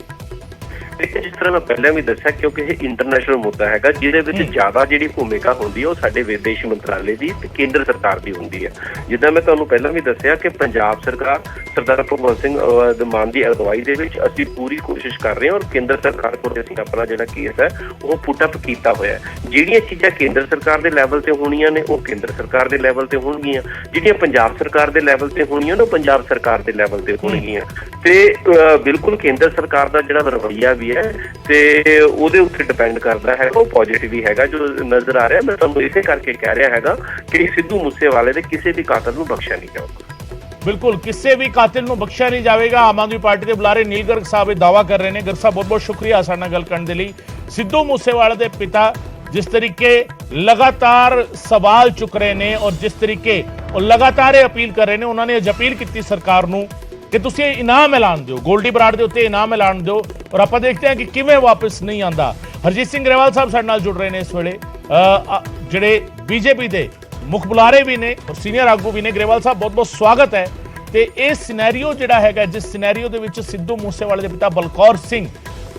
ਜਿਸ ਤਰ੍ਹਾਂ ਮੈਂ ਪਹਿਲਾਂ ਵੀ ਦੱਸਿਆ, ਕਿਉਂਕਿ ਇਹ ਇੰਟਰਨੈਸ਼ਨਲ ਮੁੱਦਾ ਹੈਗਾ ਜਿਹਦੇ ਵਿੱਚ ਜ਼ਿਆਦਾ ਜਿਹੜੀ ਭੂਮਿਕਾ ਹੁੰਦੀ ਹੈ ਉਹ ਸਾਡੇ ਵਿਦੇਸ਼ ਮੰਤਰਾਲੇ ਦੀ ਤੇ ਕੇਂਦਰ ਸਰਕਾਰ ਦੀ ਹੁੰਦੀ ਹੈ। ਜਿੱਦਾਂ ਮੈਂ ਤੁਹਾਨੂੰ ਪਹਿਲਾਂ ਵੀ ਦੱਸਿਆ ਕਿ ਪੰਜਾਬ ਸਰਕਾਰ ਸਰਦਾਰ ਭਗਵੰਤ ਸਿੰਘ ਮਾਨ ਦੀ ਅਗਵਾਈ ਦੇ ਵਿੱਚ ਅਸੀਂ ਪੂਰੀ ਕੋਸ਼ਿਸ਼ ਕਰ ਰਹੇ ਹਾਂ ਔਰ ਕੇਂਦਰ ਸਰਕਾਰ ਕੋਲ ਅਸੀਂ ਆਪਣਾ ਜਿਹੜਾ ਕੇਸ ਹੈ ਉਹ ਪੁੱਟ ਅਪ ਕੀਤਾ ਹੋਇਆ ਹੈ। ਜਿਹੜੀਆਂ ਚੀਜ਼ਾਂ ਕੇਂਦਰ ਸਰਕਾਰ ਦੇ ਲੈਵਲ ਤੇ ਹੋਣੀਆਂ ਨੇ ਉਹ ਕੇਂਦਰ ਸਰਕਾਰ ਦੇ ਲੈਵਲ ਤੇ ਹੋਣਗੀਆਂ, ਜਿਹੜੀਆਂ ਪੰਜਾਬ ਸਰਕਾਰ ਦੇ ਲੈਵਲ ਤੇ ਹੋਣੀਆਂ ਨੇ ਉਹ ਪੰਜਾਬ ਸਰਕਾਰ ਦੇ ਲੈਵਲ ਤੇ ਹੋਣਗੀਆਂ। ਤੇ ਬਿਲਕੁਲ ਕੇਂਦਰ ਸਰਕਾਰ ਦਾ ਜਿਹੜਾ ਰਵੱਈਆ ਵੀ ਹੈ ਤੇ ਉਹਦੇ ਉੱਤੇ ਡਿਪੈਂਡ ਕਰਦਾ ਹੈ, ਉਹ ਪੋਜ਼ਿਟਿਵ ਹੀ ਹੈਗਾ ਜੋ ਨਜ਼ਰ ਆ ਰਿਹਾ। ਮੈਂ ਤੁਹਾਨੂੰ ਇਸੇ ਕਰਕੇ ਕਹਿ ਰਿਹਾ ਹੈਗਾ ਕਿ ਸਿੱਧੂ ਮੂਸੇਵਾਲੇ ਦੇ ਕਿਸੇ ਵੀ ਕਾਤਲ ਨੂੰ ਬਖਸ਼ਿਆ ਨਹੀਂ ਜਾਊਗਾ। ਬਿਲਕੁਲ ਕਿਸੇ ਵੀ ਕਾਤਿਲ ਨੂੰ ਬਖਸ਼ਿਆ ਨਹੀਂ ਜਾਵੇਗਾ। ਆਮ ਆਦਮੀ ਪਾਰਟੀ ਦੇ ਬੁਲਾਰੇ ਨੀਲ ਗਰਗ ਸਾਹਿਬ ਇਹ ਦਾਅਵਾ ਕਰ ਰਹੇ ਨੇ। ਗਰਗ ਸਾਹਿਬ, ਬਹੁਤ ਬਹੁਤ ਸ਼ੁਕਰੀਆ ਸਾਡੇ ਨਾਲ ਗੱਲ ਕਰਨ ਦੇ ਲਈ। ਸਿੱਧੂ ਮੂਸੇਵਾਲੇ ਦੇ ਪਿਤਾ ਜਿਸ ਤਰੀਕੇ ਲਗਾਤਾਰ ਸਵਾਲ ਚੁੱਕ ਰਹੇ ਨੇ ਔਰ ਜਿਸ ਤਰੀਕੇ ਉਹ ਲਗਾਤਾਰ ਇਹ ਅਪੀਲ ਕਰ ਰਹੇ ਨੇ, ਉਹਨਾਂ ਨੇ ਅੱਜ ਅਪੀਲ ਕੀਤੀ ਸਰਕਾਰ ਨੂੰ ਕਿ ਤੁਸੀਂ ਇਨਾਮ ਐਲਾਨ ਦਿਓ, ਗੋਲਡੀ ਬਰਾੜ ਦੇ ਉੱਤੇ ਇਨਾਮ ਐਲਾਨ ਦਿਓ ਔਰ ਆਪਾਂ ਦੇਖਦੇ ਹਾਂ ਕਿ ਕਿਵੇਂ ਵਾਪਸ ਨਹੀਂ ਆਉਂਦਾ। ਹਰਜੀਤ ਸਿੰਘ ਗਰੇਵਾਲ ਸਾਹਿਬ ਸਾਡੇ ਨਾਲ ਜੁੜ ਰਹੇ ਨੇ ਇਸ ਵੇਲੇ, ਜਿਹੜੇ ਬੀਜੇਪੀ ਦੇ ਮੁੱਖ ਬੁਲਾਰੇ ਵੀ ਨੇ ਔਰ ਸੀਨੀਅਰ ਆਗੂ ਵੀ ਨੇ। ਗਰੇਵਾਲ ਸਾਹਿਬ, ਬਹੁਤ ਬਹੁਤ ਸਵਾਗਤ ਹੈ। ਤੇ ਇਹ ਸਿਨੈਰੀਓ ਜਿਹੜਾ ਹੈਗਾ, ਜਿਸ ਸਿਨੈਰੀਓ ਦੇ ਵਿੱਚ ਸਿੱਧੂ ਮੂਸੇਵਾਲੇ ਦੇ ਪਿਤਾ ਬਲਕੌਰ ਸਿੰਘ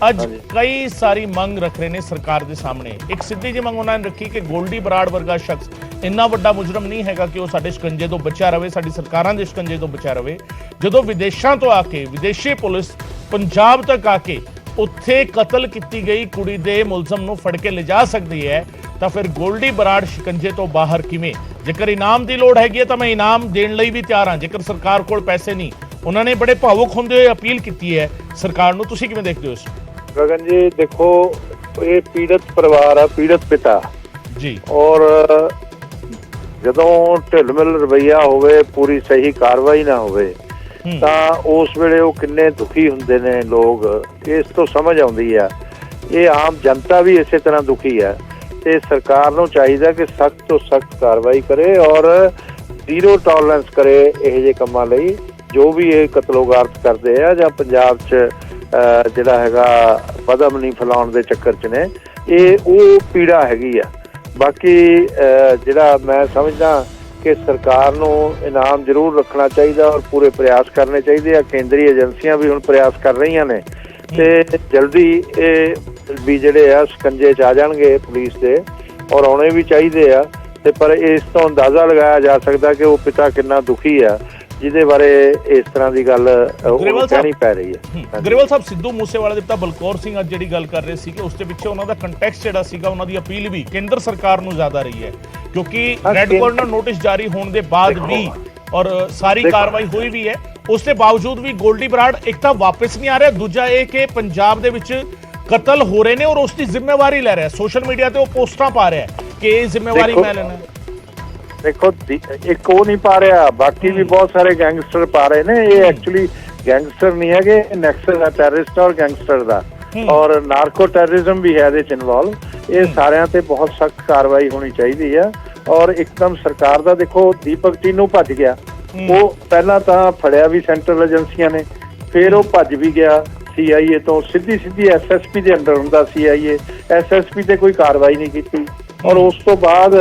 ਅੱਜ ਕਈ ਸਾਰੀ ਮੰਗ ਰੱਖ ਰਹੇ ਨੇ ਸਰਕਾਰ ਦੇ ਸਾਹਮਣੇ। ਇੱਕ ਸਿੱਧੀ ਜਿਹੀ ਮੰਗ ਉਹਨਾਂ ਨੇ ਰੱਖੀ ਕਿ ਗੋਲਡੀ ਬਰਾੜ ਵਰਗਾ ਸ਼ਖਸ ਇੰਨਾ ਵੱਡਾ ਮੁਜਰਮ ਨਹੀਂ ਹੈਗਾ ਕਿ ਉਹ ਸਾਡੇ ਸ਼ਿਕੰਜੇ ਤੋਂ ਬਚਿਆ ਰਵੇ, ਸਾਡੀ ਸਰਕਾਰਾਂ ਦੇ ਸ਼ਿਕੰਜੇ ਤੋਂ ਬਚਿਆ ਰਵੇ। ਜਦੋਂ ਵਿਦੇਸ਼ਾਂ ਤੋਂ ਆ ਕੇ ਵਿਦੇਸ਼ੀ ਪੁਲਿਸ ਪੰਜਾਬ ਤੱਕ ਆ ਕੇ ਉੱਥੇ ਕਤਲ ਕੀਤੀ ਗਈ ਕੁੜੀ ਦੇ ਮੁਲਜ਼ਮ ਨੂੰ ਫੜ ਕੇ ਲਿਜਾ ਸਕਦੀ ਹੈ, ਤਾਂ ਫਿਰ ਗੋਲਡੀ ਬਰਾੜ ਸ਼ਿਕੰਜੇ ਤੋਂ ਬਾਹਰ ਕਿਵੇਂ? ਜੇਕਰ ਇਨਾਮ ਦੀ ਲੋੜ ਹੈਗੀ ਹੈ ਤਾਂ ਮੈਂ ਇਨਾਮ ਦੇਣ ਲਈ ਵੀ ਤਿਆਰ ਹਾਂ, ਜੇਕਰ ਸਰਕਾਰ ਕੋਲ ਪੈਸੇ ਨਹੀਂ। ਉਹਨਾਂ ਨੇ ਬੜੇ ਭਾਵੁਕ ਹੁੰਦੇ ਹੋਏ ਅਪੀਲ ਕੀਤੀ ਹੈ ਸਰਕਾਰ ਨੂੰ, ਤੁਸੀਂ ਕਿਵੇਂ ਦੇਖਦੇ ਹੋ ਇਸ? ਗਗਨ ਜੀ ਦੇਖੋ, ਇਹ ਪੀੜਤ ਪਰਿਵਾਰ ਆ, ਪੀੜਤ ਪਿਤਾ ਜੀ, ਔਰ ਜਦੋਂ ਢਿੱਲ-ਮਿਲ ਰਵੱਈਆ ਹੋਵੇ, ਪੂਰੀ ਸਹੀ ਕਾਰਵਾਈ ਨਾ ਹੋਵੇ ਤਾਂ ਉਸ ਵੇਲੇ ਉਹ ਕਿੰਨੇ ਦੁਖੀ ਹੁੰਦੇ ਨੇ ਲੋਕ, ਇਸ ਤੋਂ ਸਮਝ ਆਉਂਦੀ ਆ। ਇਹ ਆਮ ਜਨਤਾ ਵੀ ਇਸੇ ਤਰ੍ਹਾਂ ਦੁਖੀ ਹੈ ਤੇ ਸਰਕਾਰ ਨੂੰ ਚਾਹੀਦਾ ਕਿ ਸਖਤ ਤੋਂ ਸਖਤ ਕਾਰਵਾਈ ਕਰੇ ਔਰ ਜ਼ੀਰੋ ਟੋਲਰੈਂਸ ਕਰੇ ਇਹੋ ਜਿਹੇ ਕੰਮਾਂ ਲਈ। ਜੋ ਵੀ ਇਹ ਕਤਲੋਗਾਰਤ ਕਰਦੇ ਆ ਜਾਂ ਪੰਜਾਬ 'ਚ ਜਿਹੜਾ ਹੈਗਾ ਕਦਮ ਨਹੀਂ ਫੈਲਾਉਣ ਦੇ ਚੱਕਰ 'ਚ ਨੇ, ਇਹ ਉਹ ਪੀੜਾ ਹੈਗੀ ਆ। ਬਾਕੀ ਜਿਹੜਾ ਮੈਂ ਸਮਝਦਾ ਕਿ ਸਰਕਾਰ ਨੂੰ ਇਨਾਮ ਜ਼ਰੂਰ ਰੱਖਣਾ ਚਾਹੀਦਾ ਔਰ ਪੂਰੇ ਪ੍ਰਯਾਸ ਕਰਨੇ ਚਾਹੀਦੇ ਆ। ਕੇਂਦਰੀ ਏਜੰਸੀਆਂ ਵੀ ਹੁਣ ਪ੍ਰਯਾਸ ਕਰ ਰਹੀਆਂ ਨੇ ਤੇ ਜਲਦੀ ਇਹ ਵੀ ਜਿਹੜੇ ਆ ਸਕੰਜੇ 'ਚ ਆ ਜਾਣਗੇ ਪੁਲਿਸ ਦੇ, ਔਰ ਆਉਣੇ ਵੀ ਚਾਹੀਦੇ ਆ। ਤੇ ਪਰ ਇਸ ਤੋਂ ਅੰਦਾਜ਼ਾ ਲਗਾਇਆ ਜਾ ਸਕਦਾ ਕਿ ਉਹ ਪਿਤਾ ਕਿੰਨਾ ਦੁਖੀ ਆ ਜਿਹਦੇ ਬਾਰੇ ਇਸ ਤਰ੍ਹਾਂ ਦੀ ਗੱਲ ਗਰੇਵਾਲ ਕਹਿਣੀ ਪੈ ਰਹੀ ਹੈ। ਗਰੇਵਾਲ ਸਾਹਿਬ, ਸਿੱਧੂ ਮੂਸੇਵਾਲੇ ਦੇ ਪਿਤਾ ਬਲਕੌਰ ਸਿੰਘ ਅੱਜ ਜਿਹੜੀ ਗੱਲ ਕਰ ਰਹੇ ਸੀਗੇ ਉਸ ਦੇ ਪਿੱਛੇ ਉਹਨਾਂ ਦਾ ਕੰਟੈਕਸਟ ਜਿਹੜਾ ਸੀਗਾ, ਉਹਨਾਂ ਦੀ ਅਪੀਲ ਵੀ ਕੇਂਦਰ ਸਰਕਾਰ ਨੂੰ ਜ਼ਿਆਦਾ ਰਹੀ ਹੈ, ਕਿਉਂਕਿ ਰੈੱਡ ਕਾਰਨਰ ਨੋਟਿਸ ਜਾਰੀ ਹੋਣ ਦੇ ਬਾਅਦ ਵੀ ਔਰ ਸਾਰੀ ਕਾਰਵਾਈ ਹੋਈ ਵੀ ਹੈ, ਉਸ ਦੇ ਬਾਵਜੂਦ ਵੀ ਗੋਲਡੀ ਬਰਾੜ ਇੱਕ ਤਾਂ ਵਾਪਸ ਨਹੀਂ ਆ ਰਿਹਾ, ਦੂਜਾ ਇਹ ਕਿ ਪੰਜਾਬ ਦੇ ਵਿੱਚ ਕਤਲ ਹੋ ਰਹੇ ਨੇ ਔਰ ਉਸ ਦੀ ਜ਼ਿੰਮੇਵਾਰੀ ਲੈ ਰਿਹਾ, ਸੋਸ਼ਲ ਮੀਡੀਆ ਤੇ ਉਹ ਪੋਸਟਾਂ ਪਾ ਰਿਹਾ ਕਿ ਇਹ ਜ਼ਿੰਮੇਵਾਰੀ ਮੈਂ ਲੈਣਾ। ਦੇਖੋ, ਇੱਕ ਉਹ ਨਹੀਂ ਪਾ ਰਿਹਾ, ਬਾਕੀ ਵੀ ਬਹੁਤ ਸਾਰੇ ਗੈਂਗਸਟਰ ਪਾ ਰਹੇ ਨੇ। ਇਹ ਐਕਚੁਅਲੀ ਗੈਂਗਸਟਰ ਨਹੀਂ ਹੈਗੇ, ਨੈਕਸਲ ਦਾ ਟੈਰਰਿਸਟ ਔਰ ਗੈਂਗਸਟਰ ਦਾ ਔਰ ਨਾਰਕੋ ਟੈਰਰਿਜ਼ਮ ਵੀ ਹੈ ਇਹਦੇ ਚ ਇਨਵੋਲਵ। ਇਹ ਸਾਰਿਆਂ ਤੇ ਬਹੁਤ ਸਖਤ ਕਾਰਵਾਈ ਹੋਣੀ ਚਾਹੀਦੀ ਆ। ਔਰ ਇੱਕਦਮ ਸਰਕਾਰ ਦਾ ਦੇਖੋ, ਦੀਪਕ ਟੀਨੂ ਭੱਜ ਗਿਆ, ਉਹ ਪਹਿਲਾਂ ਤਾਂ ਫੜਿਆ ਵੀ ਸੈਂਟਰਲ ਏਜੰਸੀਆਂ ਨੇ, ਫਿਰ ਉਹ ਭੱਜ ਵੀ ਗਿਆ CIA ਤੋਂ, ਸਿੱਧੀ SSP ਦੇ ਅੰਡਰ ਹੁੰਦਾ CIA, SSP ਤੇ ਕੋਈ ਕਾਰਵਾਈ ਨਹੀਂ ਕੀਤੀ। ਔਰ ਉਸ ਤੋਂ ਬਾਅਦ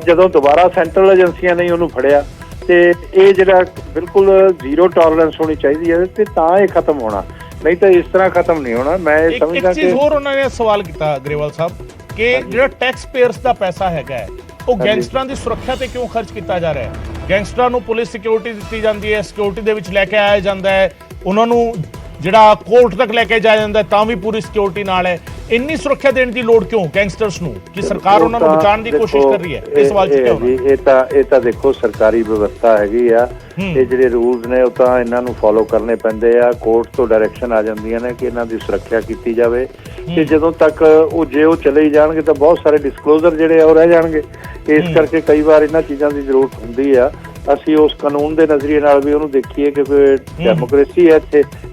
ਜਦੋਂ ਦੁਬਾਰਾ ਸੈਂਟਰਲ ਏਜੰਸੀਆਂ ਨੇ ਉਹਨੂੰ ਫੜਿਆ, ਤੇ ਇਹ ਜਿਹੜਾ ਬਿਲਕੁਲ ਜ਼ੀਰੋ ਟੋਲਰੈਂਸ ਹੋਣੀ ਚਾਹੀਦੀ ਹੈ ਤੇ ਤਾਂ ਇਹ ਖਤਮ ਹੋਣਾ, ਨਹੀਂ ਤਾਂ ਇਸ ਤਰ੍ਹਾਂ ਖਤਮ ਨਹੀਂ ਹੋਣਾ। ਮੈਂ ਇਹ ਸਮਝਦਾ ਕਿ ਹੋਰ ਉਹਨਾਂ ਨੇ ਸਵਾਲ ਕੀਤਾ ਗਰੇਵਾਲ ਸਾਹਿਬ ਕਿ ਜਿਹੜਾ ਟੈਕਸ ਪੇਅਰਸ ਦਾ ਪੈਸਾ ਹੈਗਾ ਉਹ ਗੈਂਗਸਟਰਾਂ ਦੀ ਸੁਰੱਖਿਆ ਤੇ ਕਿਉਂ ਖਰਚ ਕੀਤਾ ਜਾ ਰਿਹਾ ਹੈ? ਗੈਂਗਸਟਰਾਂ ਨੂੰ ਪੁਲਿਸ ਸਿਕਿਉਰਿਟੀ ਦਿੱਤੀ ਜਾਂਦੀ ਹੈ, ਸਿਕਿਉਰਿਟੀ ਦੇ ਵਿੱਚ ਲੈ ਕੇ ਆਇਆ ਜਾਂਦਾ ਹੈ, ਉਹਨਾਂ ਨੂੰ ਜਿਹੜਾ ਕੋਰਟ ਤੱਕ ਲੈ ਕੇ ਜਾਇਆ ਜਾਂਦਾ ਤਾਂ ਵੀ ਪੂਰੀ ਸਿਕਿਉਰਿਟੀ ਨਾਲ ਹੈ। ਇੰਨੀ ਸੁਰੱਖਿਆ ਦੇਣ ਦੀ ਲੋੜ ਕਿਉਂ ਗੈਂਗਸਟਰਸ ਨੂੰ? ਕਿ ਸਰਕਾਰ ਉਹਨਾਂ ਨੂੰ ਬਚਾਉਣ ਦੀ ਕੋਸ਼ਿਸ਼ ਕਰ ਰਹੀ ਹੈ? ਇਹ ਸਵਾਲ ਇਹ ਤਾਂ ਦੇਖੋ ਸਰਕਾਰੀ ਵਿਵਸਥਾ ਹੈਗੀ ਆ, ਇਹ ਜਿਹੜੇ ਰੂਲਸ ਨੇ ਉਹ ਤਾਂ ਇਹਨਾਂ ਨੂੰ ਫੋਲੋ ਕਰਨੇ ਪੈਂਦੇ ਆ। ਕੋਰਟ ਤੋਂ ਡਾਇਰੈਕਸ਼ਨ ਆ ਜਾਂਦੀਆਂ ਨੇ ਕਿ ਇਹਨਾਂ ਦੀ ਸੁਰੱਖਿਆ ਕੀਤੀ ਜਾਵੇ, ਤੇ ਜਦੋਂ ਤੱਕ ਜੇ ਉਹ ਚਲੇ ਹੀ ਜਾਣਗੇ ਤਾਂ ਬਹੁਤ ਸਾਰੇ ਡਿਸਕਲੋਜ਼ਰ ਜਿਹੜੇ ਆ ਉਹ ਰਹਿ ਜਾਣਗੇ। ਇਸ ਕਰਕੇ ਕਈ ਵਾਰ ਇਹਨਾਂ ਚੀਜ਼ਾਂ ਦੀ ਜ਼ਰੂਰਤ ਹੁੰਦੀ ਆ। ਅਸੀਂ ਉਸ ਕਾਨੂੰਨ ਦੇ ਨਜ਼ਰੀਏ ਨਾਲ ਵੀ ਉਹਨੂੰ ਦੇਖੀਏ ਕਿ ਕੋਈ ਡੈਮੋਕ੍ਰੇਸੀ ਹੈ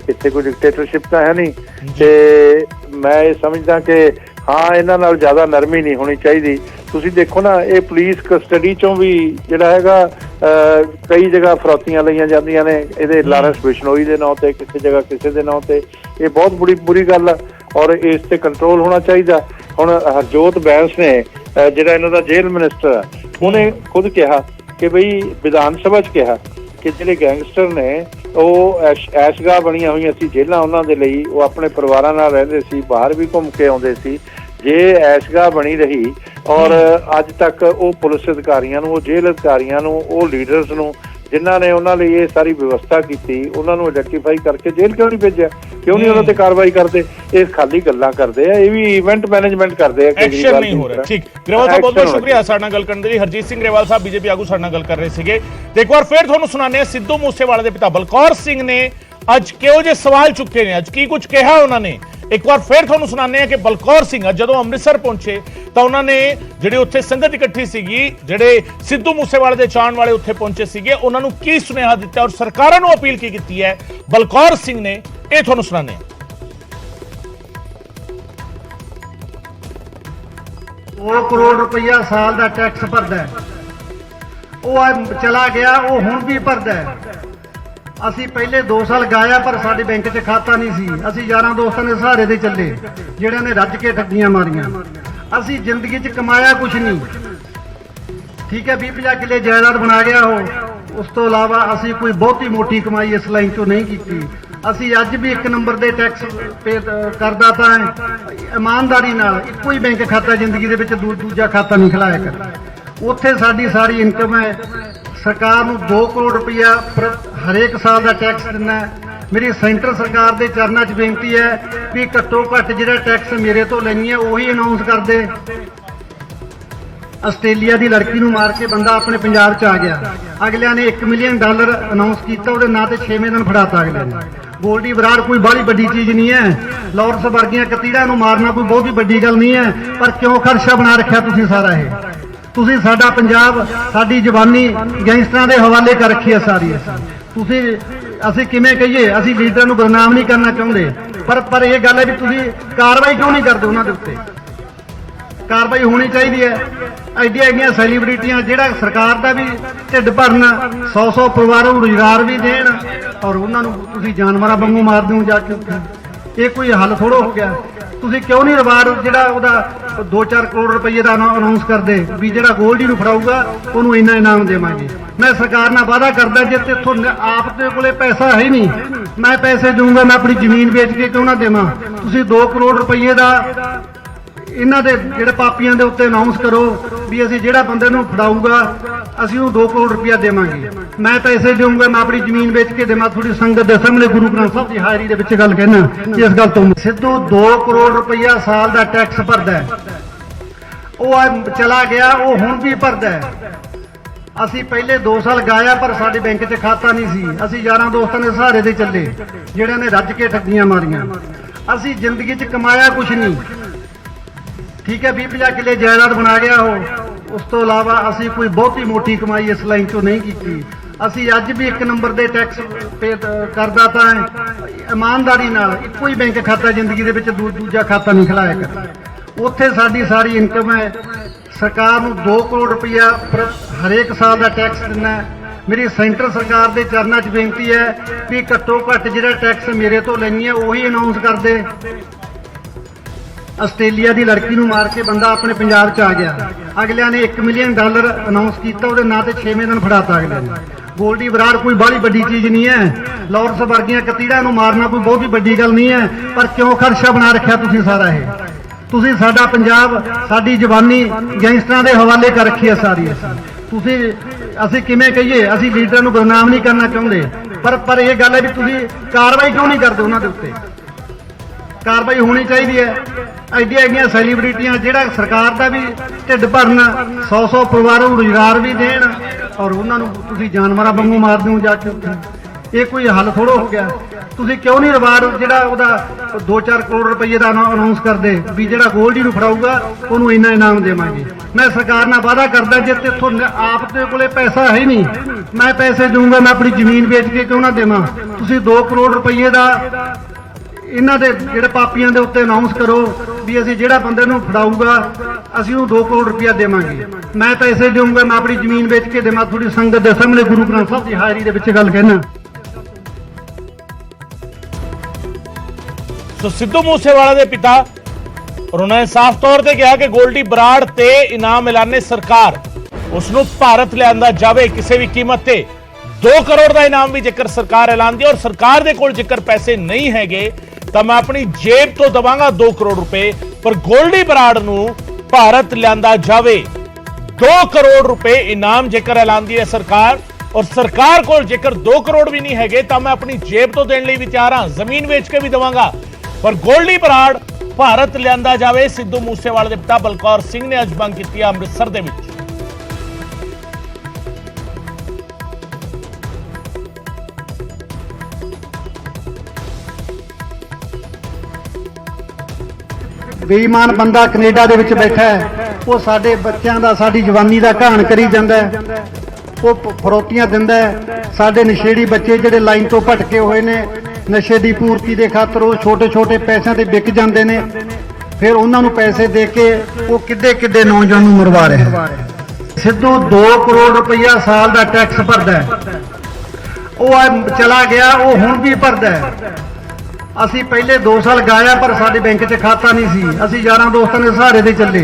ਇੱਥੇ ਕੋਈ ਡਿਕਟੇਟਰਸ਼ਿਪ ਤਾਂ ਹੈ ਨਹੀਂ। ਤੇ ਮੈਂ ਇਹ ਸਮਝਦਾ ਕਿ ਹਾਂ, ਇਹਨਾਂ ਨਾਲ ਜ਼ਿਆਦਾ ਨਰਮੀ ਨਹੀਂ ਹੋਣੀ ਚਾਹੀਦੀ। ਤੁਸੀਂ ਦੇਖੋ ਨਾ, ਇਹ ਪੁਲਿਸ ਕਸਟਡੀ ਚੋਂ ਵੀ ਜਿਹੜਾ ਹੈਗਾ ਕਈ ਜਗ੍ਹਾ ਫਰੌਤੀਆਂ ਲਈਆਂ ਜਾਂਦੀਆਂ ਨੇ ਇਹਦੇ ਲਾਰੈਂਸ ਬਿਸ਼ਨੋਈ ਦੇ ਨਾਂ ਤੇ, ਕਿਸੇ ਜਗ੍ਹਾ ਕਿਸੇ ਦੇ ਨਾਂ ਤੇ। ਇਹ ਬਹੁਤ ਬੁਰੀ ਗੱਲ ਆ ਔਰ ਇਸ ਤੇ ਕੰਟਰੋਲ ਹੋਣਾ ਚਾਹੀਦਾ। ਹੁਣ ਹਰਜੋਤ ਬੈਂਸ ਨੇ ਜਿਹੜਾ ਇਹਨਾਂ ਦਾ ਜੇਲ੍ਹ ਮਿਨਿਸਟਰ, ਉਹਨੇ ਖੁਦ ਕਿਹਾ ਕਿ ਬਈ ਵਿਧਾਨ ਸਭਾ 'ਚ ਕਿਹਾ ਕਿ ਜਿਹੜੇ ਗੈਂਗਸਟਰ ਨੇ ਉਹ ਐਸ਼ਗਾਹ ਬਣੀਆਂ ਹੋਈਆਂ ਸੀ ਜੇਲ੍ਹਾਂ ਉਹਨਾਂ ਦੇ ਲਈ, ਉਹ ਆਪਣੇ ਪਰਿਵਾਰਾਂ ਨਾਲ ਰਹਿੰਦੇ ਸੀ, ਬਾਹਰ ਵੀ ਘੁੰਮ ਕੇ ਆਉਂਦੇ ਸੀ। ਜੇ ਐਸ਼ਗਾਹ ਬਣੀ ਰਹੀ ਔਰ ਅੱਜ ਤੱਕ ਉਹ ਪੁਲਿਸ ਅਧਿਕਾਰੀਆਂ ਨੂੰ, ਉਹ ਜੇਲ੍ਹ ਅਧਿਕਾਰੀਆਂ ਨੂੰ, ਉਹ ਲੀਡਰਸ ਨੂੰ ਜਿਨ੍ਹਾਂ ਨੇ ਉਹਨਾਂ ਲਈ ਇਹ ਸਾਰੀ ਵਿਵਸਥਾ ਕੀਤੀ, ਉਹਨਾਂ ਨੂੰ ਆਈਡੈਂਟੀਫਾਈ ਕਰਕੇ ਜੇਲ੍ਹ ਕਿਉਂ ਨਹੀਂ ਭੇਜਿਆ? ਕਿਉਂ ਨਹੀਂ ਉਹਨਾਂ ਤੇ ਕਾਰਵਾਈ ਕਰਦੇ? ਇਹ ਖਾਲੀ ਗੱਲਾਂ ਕਰਦੇ ਆ, ਇਹ ਵੀ ਇਵੈਂਟ ਮੈਨੇਜਮੈਂਟ ਕਰਦੇ ਆ। ਐਕਸ਼ਨ ਨਹੀਂ ਹੋ ਰਿਹਾ। ਠੀਕ, ਗਰੇਵਾਲ ਸਾਹਿਬ ਬਹੁਤ ਬਹੁਤ ਸ਼ੁਕਰੀਆ ਸਾਡੇ ਨਾਲ ਗੱਲ ਕਰਨ ਦੇ ਲਈ। ਹਰਜੀਤ ਸਿੰਘ ਗਰੇਵਾਲ ਸਾਹਿਬ BJP ਆਗੂ ਸਾਡੇ ਨਾਲ ਗੱਲ ਕਰ ਰਹੇ ਸੀਗੇ। ਤੇ ਇੱਕ ਵਾਰ ਫਿਰ ਤੁਹਾਨੂੰ ਸੁਣਾਉਂਦੇ ਆ ਸਿੱਧੂ ਮੂਸੇਵਾਲੇ ਦੇ ਪਿਤਾ ਬਲਕੌਰ ਸਿੰਘ ਨੇ ਅੱਜ ਕਿਹੋ ਜਿਹੇ ਸਵਾਲ ਚੁੱਕੇ ਨੇ, ਅੱਜ ਕੀ ਕੁਝ ਕਿਹਾ ਉਹਨਾਂ ਨੇ। ਇੱਕ ਵਾਰ ਫਿਰ ਤੁਹਾਨੂੰ ਸੁਣਾਉਂਦੇ ਆ ਕਿ ਬਲਕੌਰ ਸਿੰਘ ਜਦੋਂ ਅੰਮ੍ਰਿਤਸਰ ਪਹੁੰਚੇ ਤਾਂ ਉਹਨਾਂ ਨੇ ਜਿਹੜੇ ਉੱਥੇ ਸੰਗਤ ਇਕੱਠੀ ਸੀਗੀ, ਜਿਹੜੇ ਸਿੱਧੂ ਮੂਸੇਵਾਲੇ ਦੇ ਚਾਹਣ ਵਾਲੇ ਉੱਥੇ ਪਹੁੰਚੇ ਸੀਗੇ, ਉਹਨਾਂ ਨੂੰ ਕੀ ਸੁਨੇਹਾ ਦਿੱਤਾ ਔਰ ਸਰਕਾਰਾਂ ਨੂੰ ਅਪੀਲ ਕੀ ਕੀਤੀ ਹੈ ਬਲਕੌਰ ਸਿੰਘ ਨੇ, ਇਹ ਤੁਹਾਨੂੰ ਸੁਣਾਉਂਦੇ ਆ। 2 ਕਰੋੜ ਰੁਪਈਆ ਸਾਲ ਦਾ ਟੈਕਸ ਭਰਦਾ ਹੈ, ਉਹ ਚਲਾ ਗਿਆ, ਉਹ ਹੁਣ ਵੀ ਭਰਦਾ ਹੈ। ਅਸੀਂ ਪਹਿਲੇ 2 ਸਾਲ ਗਾਇਆ ਪਰ ਸਾਡੇ ਬੈਂਕ 'ਚ ਖਾਤਾ ਨਹੀਂ ਸੀ। ਅਸੀਂ ਯਾਰਾਂ ਦੋਸਤਾਂ ਦੇ ਸਹਾਰੇ ਤੇ ਚੱਲੇ, ਜਿਹੜਿਆਂ ਨੇ ਰੱਜ ਕੇ ਠੱਗੀਆਂ ਮਾਰੀਆਂ। ਅਸੀਂ ਜ਼ਿੰਦਗੀ 'ਚ ਕਮਾਇਆ ਕੁਝ ਨਹੀਂ, ਠੀਕ ਹੈ, 20-50 ਕਿੱਲੇ ਜਾਇਦਾਦ ਬਣਾ ਗਿਆ ਉਹ। ਉਸ ਤੋਂ ਇਲਾਵਾ ਅਸੀਂ ਕੋਈ ਬਹੁਤੀ ਮੋਟੀ ਕਮਾਈ ਇਸ ਲਾਈਨ 'ਚੋਂ ਨਹੀਂ ਕੀਤੀ। ਅਸੀਂ ਅੱਜ ਵੀ 1 ਨੰਬਰ ਦੇ ਟੈਕਸ ਪੇ ਕਰਦਾ ਤਾਂ ਇਮਾਨਦਾਰੀ ਨਾਲ। ਇੱਕੋ ਹੀ ਬੈਂਕ ਖਾਤਾ ਜ਼ਿੰਦਗੀ ਦੇ ਵਿੱਚ, ਦੂਜਾ ਖਾਤਾ ਨਹੀਂ ਖਿਲਾਇਆ ਕਰ। ਉੱਥੇ ਸਾਡੀ ਸਾਰੀ ਇਨਕਮ ਹੈ। ਸਰਕਾਰ ਨੂੰ 2 ਕਰੋੜ ਰੁਪਈਆ ਹਰੇਕ ਸਾਲ ਦਾ ਟੈਕਸ ਦਿੰਦਾ। ਮੇਰੀ ਸੈਂਟਰ ਸਰਕਾਰ ਦੇ ਚਰਨਾਂ 'ਚ ਬੇਨਤੀ ਹੈ ਵੀ ਘੱਟੋ ਘੱਟ ਜਿਹੜਾ ਟੈਕਸ ਮੇਰੇ ਤੋਂ ਲੈਣੀ ਹੈ ਉਹੀ ਅਨਾਉਂਸ ਕਰ ਦੇ। ਆਸਟ੍ਰੇਲੀਆ ਦੀ ਲੜਕੀ ਨੂੰ ਮਾਰ ਕੇ ਬੰਦਾ ਆਪਣੇ ਪੰਜਾਬ 'ਚ ਆ ਗਿਆ, ਅਗਲਿਆਂ ਨੇ $1 ਮਿਲੀਅਨ ਅਨਾਉਂਸ ਕੀਤਾ, ਉਹਦੇ ਨਾਂ ਤੇ 6ਵੇਂ ਦਿਨ ਫੜਾਤਾ ਅਗਲੇ ਨੇ। ਗੋਲਡੀ ਬਰਾੜ ਕੋਈ ਬਾਹਲੀ ਵੱਡੀ ਚੀਜ਼ ਨਹੀਂ ਹੈ, ਲਾਰੈਂਸ ਵਰਗੀਆਂ ਕਤੀੜਾਂ ਨੂੰ ਮਾਰਨਾ ਕੋਈ ਬਹੁਤੀ ਵੱਡੀ ਗੱਲ ਨਹੀਂ ਹੈ। ਪਰ ਕਿਉਂ ਖਰਚਾ ਬਣਾ ਰੱਖਿਆ ਤੁਸੀਂ ਸਾਰਾ ਇਹ? ਤੁਸੀਂ ਸਾਡਾ ਪੰਜਾਬ, ਸਾਡੀ ਜਵਾਨੀ ਗੈਂਗਸਟਰਾਂ ਦੇ ਹਵਾਲੇ ਕਰ ਰੱਖੀ ਹੈ ਸਾਰੀ। ਅਸੀਂ ਕਿਵੇਂ ਕਹੀਏ, ਅਸੀਂ ਲੀਡਰਾਂ ਨੂੰ ਬਦਨਾਮ ਨਹੀਂ ਕਰਨਾ ਚਾਹੁੰਦੇ, ਪਰ ਇਹ ਗੱਲ ਹੈ ਵੀ ਤੁਸੀਂ ਕਾਰਵਾਈ ਕਿਉਂ ਨਹੀਂ ਕਰਦੇ ਉਹਨਾਂ ਦੇ ਉੱਤੇ? ਕਾਰਵਾਈ ਹੋਣੀ ਚਾਹੀਦੀ ਹੈ। ਐਡੀਆਂ ਸੈਲੀਬ੍ਰਿਟੀਆਂ ਜਿਹੜਾ ਸਰਕਾਰ ਦਾ ਵੀ ਢਿੱਡ ਭਰਨ, 100 ਪਰਿਵਾਰਾਂ ਨੂੰ ਰੁਜ਼ਗਾਰ ਵੀ ਦੇਣ, ਔਰ ਉਹਨਾਂ ਨੂੰ ਤੁਸੀਂ ਜਾਨਵਰਾਂ ਵਾਂਗੂ ਮਾਰ ਦਿਓ ਜਾ ਕੇ। ਇਹ ਕੋਈ ਹੱਲ ਥੋੜ੍ਹਾ ਹੋ ਗਿਆ। ਤੁਸੀਂ ਕਿਉਂ ਨਹੀਂ ਰਿਵਾਰਡ ਜਿਹੜਾ ਉਹਦਾ 2-4 ਕਰੋੜ ਰੁਪਏ ਦਾ ਅਨਾਉਂਸ ਕਰਦੇ ਵੀ ਜਿਹੜਾ ਗੋਲਡੀ ਨੂੰ ਫੜਾਊਗਾ ਉਹਨੂੰ ਇੰਨਾ ਇਨਾਮ ਦੇਵਾਂਗੇ? ਮੈਂ ਸਰਕਾਰ ਨਾਲ ਵਾਅਦਾ ਕਰਦਾ, ਜੇ ਇੱਥੋਂ ਆਪ ਦੇ ਕੋਲੇ ਪੈਸਾ ਹੈ ਹੀ ਨਹੀਂ, ਮੈਂ ਪੈਸੇ ਦਊਂਗਾ, ਮੈਂ ਆਪਣੀ ਜ਼ਮੀਨ ਵੇਚ ਕੇ ਕਿਉਂ ਨਾ ਦੇਵਾਂ। ਤੁਸੀਂ 2 ਕਰੋੜ ਰੁਪਏ ਦਾ ਇਹਨਾਂ ਦੇ ਜਿਹੜੇ ਪਾਪੀਆਂ ਦੇ ਉੱਤੇ ਅਨਾਉਂਸ ਕਰੋ। ਵੀ ਅਸੀਂ ਜਿਹੜਾ ਬੰਦੇ ਨੂੰ ਫੜਾਊਗਾ ਅਸੀਂ ਉਹ 2 ਕਰੋੜ ਰੁਪਇਆ ਦੇਵਾਂਗੇ। ਮੈਂ ਪੈਸੇ ਦੇਵਾਂਗਾ, ਮੈਂ ਆਪਣੀ ਜ਼ਮੀਨ ਵੇਚ ਕੇ ਦੇਵਾਂ। ਤੁਹਾਡੀ ਸੰਗਤ ਦੇ ਸਾਹਮਣੇ ਗੁਰੂ ਗ੍ਰੰਥ ਸਾਹਿਬ ਦੀ ਹਾਜ਼ਰੀ ਦੇ ਵਿੱਚ ਗੱਲ ਕਹਿਣਾ ਕਿ ਇਸ ਗੱਲ ਤੋਂ ਸਿੱਧੂ 2 ਕਰੋੜ ਰੁਪਇਆ ਸਾਲ ਦਾ ਟੈਕਸ ਭਰਦਾ ਹੈ। ਉਹ ਚਲਾ ਗਿਆ, ਉਹ ਹੁਣ ਵੀ ਭਰਦਾ ਹੈ। ਅਸੀਂ ਪਹਿਲੇ 2 ਸਾਲ ਗਾਇਆ ਪਰ ਸਾਡੇ ਬੈਂਕ 'ਚ ਖਾਤਾ ਨਹੀਂ ਸੀ। ਅਸੀਂ ਯਾਰਾਂ ਦੋਸਤਾਂ ਦੇ ਸਹਾਰੇ ਤੇ ਚੱਲੇ ਜਿਹੜਿਆਂ ਨੇ ਰੱਜ ਕੇ ਠੱਗੀਆਂ ਮਾਰੀਆਂ। ਅਸੀਂ ਜ਼ਿੰਦਗੀ 'ਚ ਕਮਾਇਆ ਕੁਝ ਨਹੀਂ, ਠੀਕ ਹੈ। 20-50 ਕਿੱਲੇ ਜਾਇਦਾਦ ਬਣਾ ਗਿਆ ਉਹ। ਉਸ ਤੋਂ ਇਲਾਵਾ ਅਸੀਂ ਕੋਈ ਬਹੁਤੀ ਮੋਟੀ ਕਮਾਈ ਇਸ ਲਾਈਨ 'ਚੋਂ ਨਹੀਂ ਕੀਤੀ। ਅਸੀਂ ਅੱਜ ਵੀ 1 ਨੰਬਰ ਦੇ ਟੈਕਸ ਪੇ ਕਰਦਾ ਤਾਂ ਇਮਾਨਦਾਰੀ ਨਾਲ। ਇੱਕੋ ਹੀ ਬੈਂਕ ਖਾਤਾ ਜ਼ਿੰਦਗੀ ਦੇ ਵਿੱਚ ਦੂਜਾ ਖਾਤਾ ਨਹੀਂ ਖਿਲਾਇਆ ਕਰਦਾ। ਉੱਥੇ ਸਾਡੀ ਸਾਰੀ ਇਨਕਮ ਹੈ। ਸਰਕਾਰ ਨੂੰ 2 ਕਰੋੜ ਰੁਪਇਆ ਹਰੇਕ ਸਾਲ ਦਾ ਟੈਕਸ ਦਿੰਦਾ ਹੈ। ਮੇਰੀ ਸੈਂਟਰ ਸਰਕਾਰ ਦੇ ਚਰਨਾਂ 'ਚ ਬੇਨਤੀ ਹੈ ਵੀ ਘੱਟੋ ਘੱਟ ਜਿਹੜਾ ਟੈਕਸ ਮੇਰੇ ਤੋਂ ਲੈਣੀ ਹੈ ਉਹੀ ਅਨਾਉਂਸ ਕਰ ਦੇ। ਆਸਟ੍ਰੇਲੀਆ ਦੀ ਲੜਕੀ ਨੂੰ ਮਾਰ ਕੇ ਬੰਦਾ ਆਪਣੇ ਪੰਜਾਬ 'ਚ ਆ ਗਿਆ। ਅਗਲਿਆਂ ਨੇ $1 ਮਿਲੀਅਨ ਅਨਾਉਂਸ ਕੀਤਾ, ਉਹਦੇ ਨਾਂ ਤੇ 6ਵੇਂ ਦਿਨ ਫੜਾਤਾ ਅਗਲੇ ਨੇ। ਗੋਲਡੀ ਬਰਾੜ ਕੋਈ ਬਾਹਲੀ ਵੱਡੀ ਚੀਜ਼ ਨਹੀਂ ਹੈ। ਲਾਰੈਂਸ ਵਰਗੀਆਂ ਕਤੀੜਾਂ ਨੂੰ ਮਾਰਨਾ ਕੋਈ ਬਹੁਤੀ ਵੱਡੀ ਗੱਲ ਨਹੀਂ ਹੈ। ਪਰ ਕਿਉਂ ਖਰਚਾ ਬਣਾ ਰੱਖਿਆ ਤੁਸੀਂ ਸਾਰਾ ਇਹ? ਤੁਸੀਂ ਸਾਡਾ ਪੰਜਾਬ, ਸਾਡੀ ਜਵਾਨੀ ਗੈਂਗਸਟਰਾਂ ਦੇ ਹਵਾਲੇ ਕਰ ਰੱਖੀ ਹੈ ਸਾਰੀ। ਅਸੀਂ ਕਿਵੇਂ ਕਹੀਏ, ਅਸੀਂ ਲੀਡਰਾਂ ਨੂੰ ਬਦਨਾਮ ਨਹੀਂ ਕਰਨਾ ਚਾਹੁੰਦੇ, ਪਰ ਇਹ ਗੱਲ ਹੈ ਵੀ ਤੁਸੀਂ ਕਾਰਵਾਈ ਕਿਉਂ ਨਹੀਂ ਕਰਦੇ ਉਹਨਾਂ ਦੇ ਉੱਤੇ? ਕਾਰਵਾਈ ਹੋਣੀ ਚਾਹੀਦੀ ਹੈ। ਐਡੀਆਂ ਸੈਲੀਬ੍ਰਿਟੀਆਂ ਜਿਹੜਾ ਸਰਕਾਰ ਦਾ ਵੀ ਢਿੱਡ ਭਰਨ, 100 ਪਰਿਵਾਰਾਂ ਨੂੰ ਰੁਜ਼ਗਾਰ ਵੀ ਦੇਣ, ਔਰ ਉਹਨਾਂ ਨੂੰ ਤੁਸੀਂ ਜਾਨਵਰਾਂ ਵਾਂਗੂ ਮਾਰਦੇ ਹੋ ਜਾ ਕੇ। ਇਹ ਕੋਈ ਹੱਲ ਥੋੜ੍ਹਾ ਹੋ ਗਿਆ। ਤੁਸੀਂ ਕਿਉਂ ਨਹੀਂ ਰਿਵਾਰਡ ਜਿਹੜਾ ਉਹਦਾ 2-4 ਕਰੋੜ ਰੁਪਏ ਦਾ ਅਨਾਉਂਸ ਕਰਦੇ ਵੀ ਜਿਹੜਾ ਗੋਲਡੀ ਨੂੰ ਫੜਾਊਗਾ ਉਹਨੂੰ ਇੰਨਾ ਇਨਾਮ ਦੇਵਾਂਗੇ। ਮੈਂ ਸਰਕਾਰ ਨਾਲ ਵਾਅਦਾ ਕਰਦਾ ਜੇ ਤੇਥੋਂ ਆਪ ਦੇ ਕੋਲੇ ਪੈਸਾ ਹੈ ਨਹੀਂ, ਮੈਂ ਪੈਸੇ ਦਊਂਗਾ, ਮੈਂ ਆਪਣੀ ਜ਼ਮੀਨ ਵੇਚ ਕੇ ਕਿਉਂ ਨਾ ਦੇਵਾਂ। ਤੁਸੀਂ 2 ਕਰੋੜ ਰੁਪਏ ਦਾ ਇਹਨਾਂ ਦੇ ਜਿਹੜੇ ਪਾਪੀਆਂ ਦੇ ਉੱਤੇ ਅਨਾਉਂਸ ਕਰੋ ਵੀ ਅਸੀਂ ਜਿਹੜਾ ਬੰਦੇ ਨੂੰ ਫੜਾਊਗਾ ਅਸੀਂ ਉਹ 2 ਕਰੋੜ ਰੁਪਇਆ ਦੇਵਾਂਗੇ। ਮੈਂ ਪੈਸੇ ਦਊਂਗਾ, ਮੈਂ ਆਪਣੀ ਜ਼ਮੀਨ ਵੇਚ ਕੇ ਦੇਵਾਂ। ਤੁਹਾਡੀ ਸੰਗਤ ਦੇ ਸਾਹਮਣੇ ਗੁਰੂ ਗ੍ਰੰਥ ਸਾਹਿਬ ਦੀ ਹਾਜ਼ਰੀ ਦੇ ਵਿੱਚ ਗੱਲ ਕਹਿਣਾ। ਸੋ ਸਿੱਧੂ ਮੂਸੇਵਾਲਾ ਦੇ ਪਿਤਾ ਉਹਨਾਂ ਨੇ ਸਾਫ਼ ਤੌਰ ਤੇ ਕਿਹਾ ਕਿ ਗੋਲਡੀ ਬਰਾੜ ਤੇ ਇਨਾਮ ਐਲਾਨੇ ਸਰਕਾਰ, ਉਸ ਨੂੰ ਭਾਰਤ ਲਿਆਂਦਾ ਜਾਵੇ ਕਿਸੇ ਵੀ ਕੀਮਤ ਤੇ। 2 ਕਰੋੜ ਦਾ ਇਨਾਮ ਵੀ ਜੇਕਰ ਸਰਕਾਰ ਐਲਾਨਦੀ ਔਰ ਸਰਕਾਰ ਦੇ ਕੋਲ ਜੇਕਰ ਪੈਸੇ ਨਹੀਂ ਹੈਗੇ ਤਾਂ ਮੈਂ ਆਪਣੀ ਜੇਬ ਤੋਂ ਦਵਾਂਗਾ 2 ਕਰੋੜ ਰੁਪਏ। ਪਰ ਗੋਲਡੀ ਬਰਾੜ ਨੂੰ ਭਾਰਤ ਲਿਆਂਦਾ ਜਾਵੇ। 2 ਕਰੋੜ ਰੁਪਏ ਇਨਾਮ ਜੇਕਰ ਐਲਾਨਦੀ ਹੈ ਸਰਕਾਰ, ਔਰ ਸਰਕਾਰ ਕੋਲ ਜੇਕਰ 2 ਕਰੋੜ ਵੀ ਨਹੀਂ ਹੈਗੇ ਤਾਂ ਮੈਂ ਆਪਣੀ ਜੇਬ ਤੋਂ ਦੇਣ ਲਈ ਵੀ ਤਿਆਰ ਹਾਂ, ਜ਼ਮੀਨ ਵੇਚ ਕੇ ਵੀ ਦਵਾਂਗਾ। ਪਰ ਗੋਲਡੀ ਬਰਾੜ ਭਾਰਤ ਲਿਆਂਦਾ ਜਾਵੇ। ਸਿੱਧੂ ਮੂਸੇਵਾਲੇ ਦੇ ਪਿਤਾ ਬਲਕੌਰ ਸਿੰਘ ਨੇ ਅੱਜ ਮੰਗ ਕੀਤੀ ਹੈ ਅੰਮ੍ਰਿਤਸਰ ਦੇ ਵਿੱਚ। ਬੇਈਮਾਨ ਬੰਦਾ ਕੈਨੇਡਾ ਦੇ ਵਿੱਚ ਬੈਠਾ ਹੈ, ਉਹ ਸਾਡੇ ਬੱਚਿਆਂ ਦਾ, ਸਾਡੀ ਜਵਾਨੀ ਦਾ ਘਾਣ ਕਰੀ ਜਾਂਦਾ ਹੈ। ਉਹ ਫਰੋਤੀਆਂ ਦਿੰਦਾ ਹੈ। ਸਾਡੇ ਨਸ਼ੇੜੀ ਬੱਚੇ ਜਿਹੜੇ ਲਾਈਨ ਤੋਂ ਭਟਕੇ ਹੋਏ ਨੇ, ਨਸ਼ੇ ਦੀ ਪੂਰਤੀ ਦੇ ਖਾਤਰ ਉਹ ਛੋਟੇ ਪੈਸਿਆਂ ਤੇ ਵਿਕ ਜਾਂਦੇ ਨੇ। ਫਿਰ ਉਹਨਾਂ ਨੂੰ ਪੈਸੇ ਦੇ ਕੇ ਉਹ ਕਿੱਡੇ ਨੌਜਵਾਨ ਨੂੰ ਮਰਵਾ ਰਿਹਾ। ਸਿੱਧੂ 2 ਕਰੋੜ ਰੁਪਇਆ ਸਾਲ ਦਾ ਟੈਕਸ ਭਰਦਾ ਹੈ। ਉਹ ਚਲਾ ਗਿਆ, ਉਹ ਹੁਣ ਵੀ ਭਰਦਾ ਹੈ। ਅਸੀਂ ਪਹਿਲੇ 2 ਸਾਲ ਗਾਇਆ ਪਰ ਸਾਡੇ ਬੈਂਕ 'ਚ ਖਾਤਾ ਨਹੀਂ ਸੀ। ਅਸੀਂ ਯਾਰਾਂ ਦੋਸਤਾਂ ਦੇ ਸਹਾਰੇ ਤੇ ਚੱਲੇ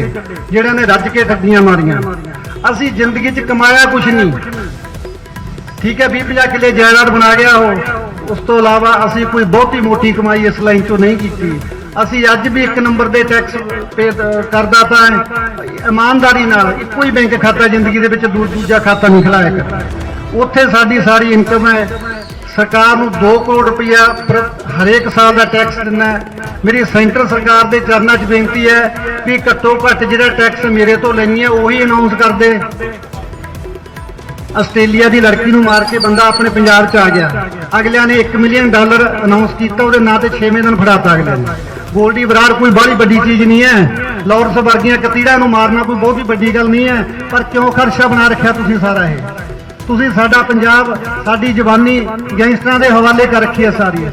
ਜਿਹੜਿਆਂ ਨੇ ਰੱਜ ਕੇ ਠੱਗੀਆਂ ਮਾਰੀਆਂ। ਅਸੀਂ ਜ਼ਿੰਦਗੀ 'ਚ ਕਮਾਇਆ ਕੁਝ ਨਹੀਂ, ਠੀਕ ਹੈ। 20-50 ਕਿੱਲੇ ਜਾਇਦਾਦ ਬਣਾ ਗਿਆ ਉਹ। ਉਸ ਤੋਂ ਇਲਾਵਾ ਅਸੀਂ ਕੋਈ ਬਹੁਤੀ ਮੋਟੀ ਕਮਾਈ ਇਸ ਲਾਈਨ 'ਚੋਂ ਨਹੀਂ ਕੀਤੀ। ਅਸੀਂ ਅੱਜ ਵੀ 1 ਨੰਬਰ ਦੇ ਟੈਕਸ ਪੇ ਕਰਦਾ ਤਾਂ ਇਮਾਨਦਾਰੀ ਨਾਲ। ਇੱਕੋ ਹੀ ਬੈਂਕ ਖਾਤਾ ਜ਼ਿੰਦਗੀ ਦੇ ਵਿੱਚ ਦੂਜਾ ਖਾਤਾ ਨਹੀਂ ਖਿਲਾਇਆ ਕਰਦਾ। ਉੱਥੇ ਸਾਡੀ ਸਾਰੀ ਇਨਕਮ ਹੈ। ਸਰਕਾਰ ਨੂੰ 2 ਕਰੋੜ ਰੁਪਇਆ ਹਰੇਕ ਸਾਲ ਦਾ ਟੈਕਸ ਦਿੰਦਾ ਹੈ। ਮੇਰੀ ਸੈਂਟਰ ਸਰਕਾਰ ਦੇ ਚਰਨਾਂ 'ਚ ਬੇਨਤੀ ਹੈ ਵੀ ਘੱਟੋ ਘੱਟ ਜਿਹੜਾ ਟੈਕਸ ਮੇਰੇ ਤੋਂ ਲੈਣੀ ਹੈ ਉਹੀ ਅਨਾਉਂਸ ਕਰ ਦੇ। ਆਸਟ੍ਰੇਲੀਆ ਦੀ ਲੜਕੀ ਨੂੰ ਮਾਰ ਕੇ ਬੰਦਾ ਆਪਣੇ ਪੰਜਾਬ 'ਚ ਆ ਗਿਆ। ਅਗਲਿਆਂ ਨੇ $1 ਮਿਲੀਅਨ ਅਨਾਉਂਸ ਕੀਤਾ, ਉਹਦੇ ਨਾਂ ਤੇ 6ਵੇਂ ਦਿਨ ਫੜਾਤਾ ਅਗਲੇ ਨੇ। ਗੋਲਡੀ ਬਰਾੜ ਕੋਈ ਬਾਹਲੀ ਵੱਡੀ ਚੀਜ਼ ਨਹੀਂ ਹੈ। ਲਾਰੈਂਸ ਵਰਗੀਆਂ ਕਤੀੜਾਂ ਨੂੰ ਮਾਰਨਾ ਕੋਈ ਬਹੁਤੀ ਵੱਡੀ ਗੱਲ ਨਹੀਂ ਹੈ। ਪਰ ਕਿਉਂ ਖਰਚਾ ਬਣਾ ਰੱਖਿਆ ਤੁਸੀਂ ਸਾਰਾ ਇਹ? ਤੁਸੀਂ ਸਾਡਾ ਪੰਜਾਬ, ਸਾਡੀ ਜਵਾਨੀ ਗੈਂਗਸਟਰਾਂ ਦੇ ਹਵਾਲੇ ਕਰ ਰੱਖੀ ਹੈ ਸਾਰੀ।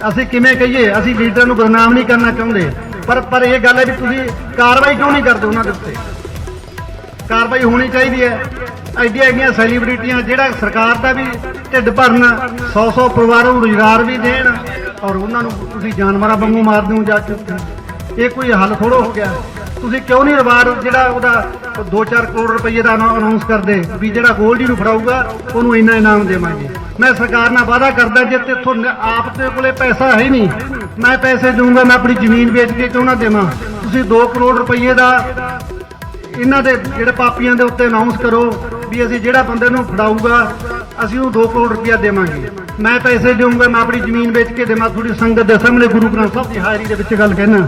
ਅਸੀਂ ਕਿਵੇਂ ਕਹੀਏ, ਅਸੀਂ ਲੀਡਰਾਂ ਨੂੰ ਬਦਨਾਮ ਨਹੀਂ ਕਰਨਾ ਚਾਹੁੰਦੇ, ਪਰ ਇਹ ਗੱਲ ਹੈ ਵੀ ਤੁਸੀਂ ਕਾਰਵਾਈ ਕਿਉਂ ਨਹੀਂ ਕਰਦੇ ਉਹਨਾਂ ਦੇ ਉੱਤੇ? ਕਾਰਵਾਈ ਹੋਣੀ ਚਾਹੀਦੀ ਹੈ। ਐਡੀਆਂ ਸੈਲੀਬ੍ਰਿਟੀਆਂ ਜਿਹੜਾ ਸਰਕਾਰ ਦਾ ਵੀ ਢਿੱਡ ਭਰਨ, 100 ਪਰਿਵਾਰਾਂ ਨੂੰ ਰੁਜ਼ਗਾਰ ਵੀ ਦੇਣ, ਔਰ ਉਹਨਾਂ ਨੂੰ ਤੁਸੀਂ ਜਾਨਵਰਾਂ ਵਾਂਗੂ ਮਾਰਦੇ ਹੋ ਜਾ ਕੇ। ਇਹ ਕੋਈ ਹੱਲ ਥੋੜ੍ਹਾ ਹੋ ਗਿਆ। ਤੁਸੀਂ ਕਿਉਂ ਨਹੀਂ ਰਿਵਾਰਡ ਜਿਹੜਾ ਉਹਦਾ 2-4 ਕਰੋੜ ਰੁਪਏ ਦਾ ਅਨਾਉਂਸ ਕਰਦੇ ਵੀ ਜਿਹੜਾ ਗੋਲਡੀ ਨੂੰ ਫੜਾਊਗਾ ਉਹਨੂੰ ਇੰਨਾ ਇਨਾਮ ਦੇਵਾਂਗੇ। ਮੈਂ ਸਰਕਾਰ ਨਾਲ ਵਾਅਦਾ ਕਰਦਾ ਜੇ ਤੇਥੋਂ ਆਪ ਦੇ ਕੋਲੇ ਪੈਸਾ ਹੈ ਨਹੀਂ, ਮੈਂ ਪੈਸੇ ਦਊਂਗਾ, ਮੈਂ ਆਪਣੀ ਜ਼ਮੀਨ ਵੇਚ ਕੇ ਕਿਉਂ ਨਾ ਦੇਵਾਂ। ਤੁਸੀਂ 2 ਕਰੋੜ ਰੁਪਏ ਦਾ ਇਹਨਾਂ ਦੇ ਜਿਹੜੇ ਪਾਪੀਆਂ ਦੇ ਉੱਤੇ ਅਨਾਉਂਸ ਕਰੋ ਵੀ ਅਸੀਂ ਜਿਹੜਾ ਬੰਦੇ ਨੂੰ ਫੜਾਊਗਾ ਅਸੀਂ ਉਹ 2 ਕਰੋੜ ਰੁਪਇਆ ਦੇਵਾਂਗੇ। ਮੈਂ ਪੈਸੇ ਦੇਵਾਂਗਾ, ਮੈਂ ਆਪਣੀ ਜ਼ਮੀਨ ਵੇਚ ਕੇ ਦੇਵਾਂ, ਥੋੜੀ ਸੰਗਤ ਦੇ ਸਾਹਮਣੇ ਗੁਰੂ ਗ੍ਰੰਥ ਸਾਹਿਬ ਦੀ ਹਾਜ਼ਰੀ ਦੇ ਵਿੱਚ ਗੱਲ ਕਹਿਣਾ।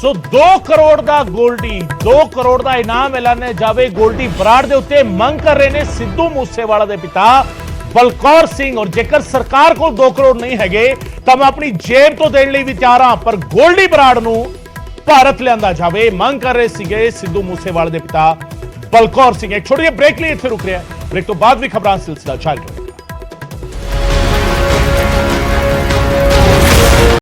ਸੋ 2 ਕਰੋੜ ਦਾ ਗੋਲਡੀ, 2 ਕਰੋੜ ਦਾ ਇਨਾਮ ਐਲਾਨਿਆ ਜਾਵੇ। ਗੋਲਡੀ ਬਰਾੜ ਦੇ ਉੱਤੇ ਮੰਗ ਕਰ ਰਹੇ ਨੇ ਸਿੱਧੂ ਮੂਸੇਵਾਲਾ ਦੇ ਪਿਤਾ ਬਲਕੌਰ ਸਿੰਘ, ਔਰ ਜੇਕਰ ਸਰਕਾਰ ਕੋਲ 2 ਕਰੋੜ ਨਹੀਂ ਹੈਗੇ ਤਾਂ ਮੈਂ ਆਪਣੀ ਜੇਬ ਤੋਂ ਦੇਣ ਲਈ ਵੀ ਤਿਆਰ ਹਾਂ, ਪਰ ਗੋਲਡੀ ਬਰਾੜ ਨੂੰ ਭਾਰਤ ਲਿਆਂਦਾ ਜਾਵੇ, ਮੰਗ ਕਰ ਰਹੇ ਸੀਗੇ ਸਿੱਧੂ ਮੂਸੇਵਾਲੇ ਦੇ ਪਿਤਾ ਬਲਕੌਰ ਸਿੰਘ। ਇੱਕ ਛੋਟੀ ਜਿਹੀ ਬ੍ਰੇਕ ਲਈ ਇੱਥੇ ਰੁਕ ਰਿਹਾ। ਬ੍ਰੇਕ ਤੋਂ ਬਾਅਦ ਵੀ ਖਬਰਾਂ ਸਿਲਸਿਲਾ ਜਾਰੀ।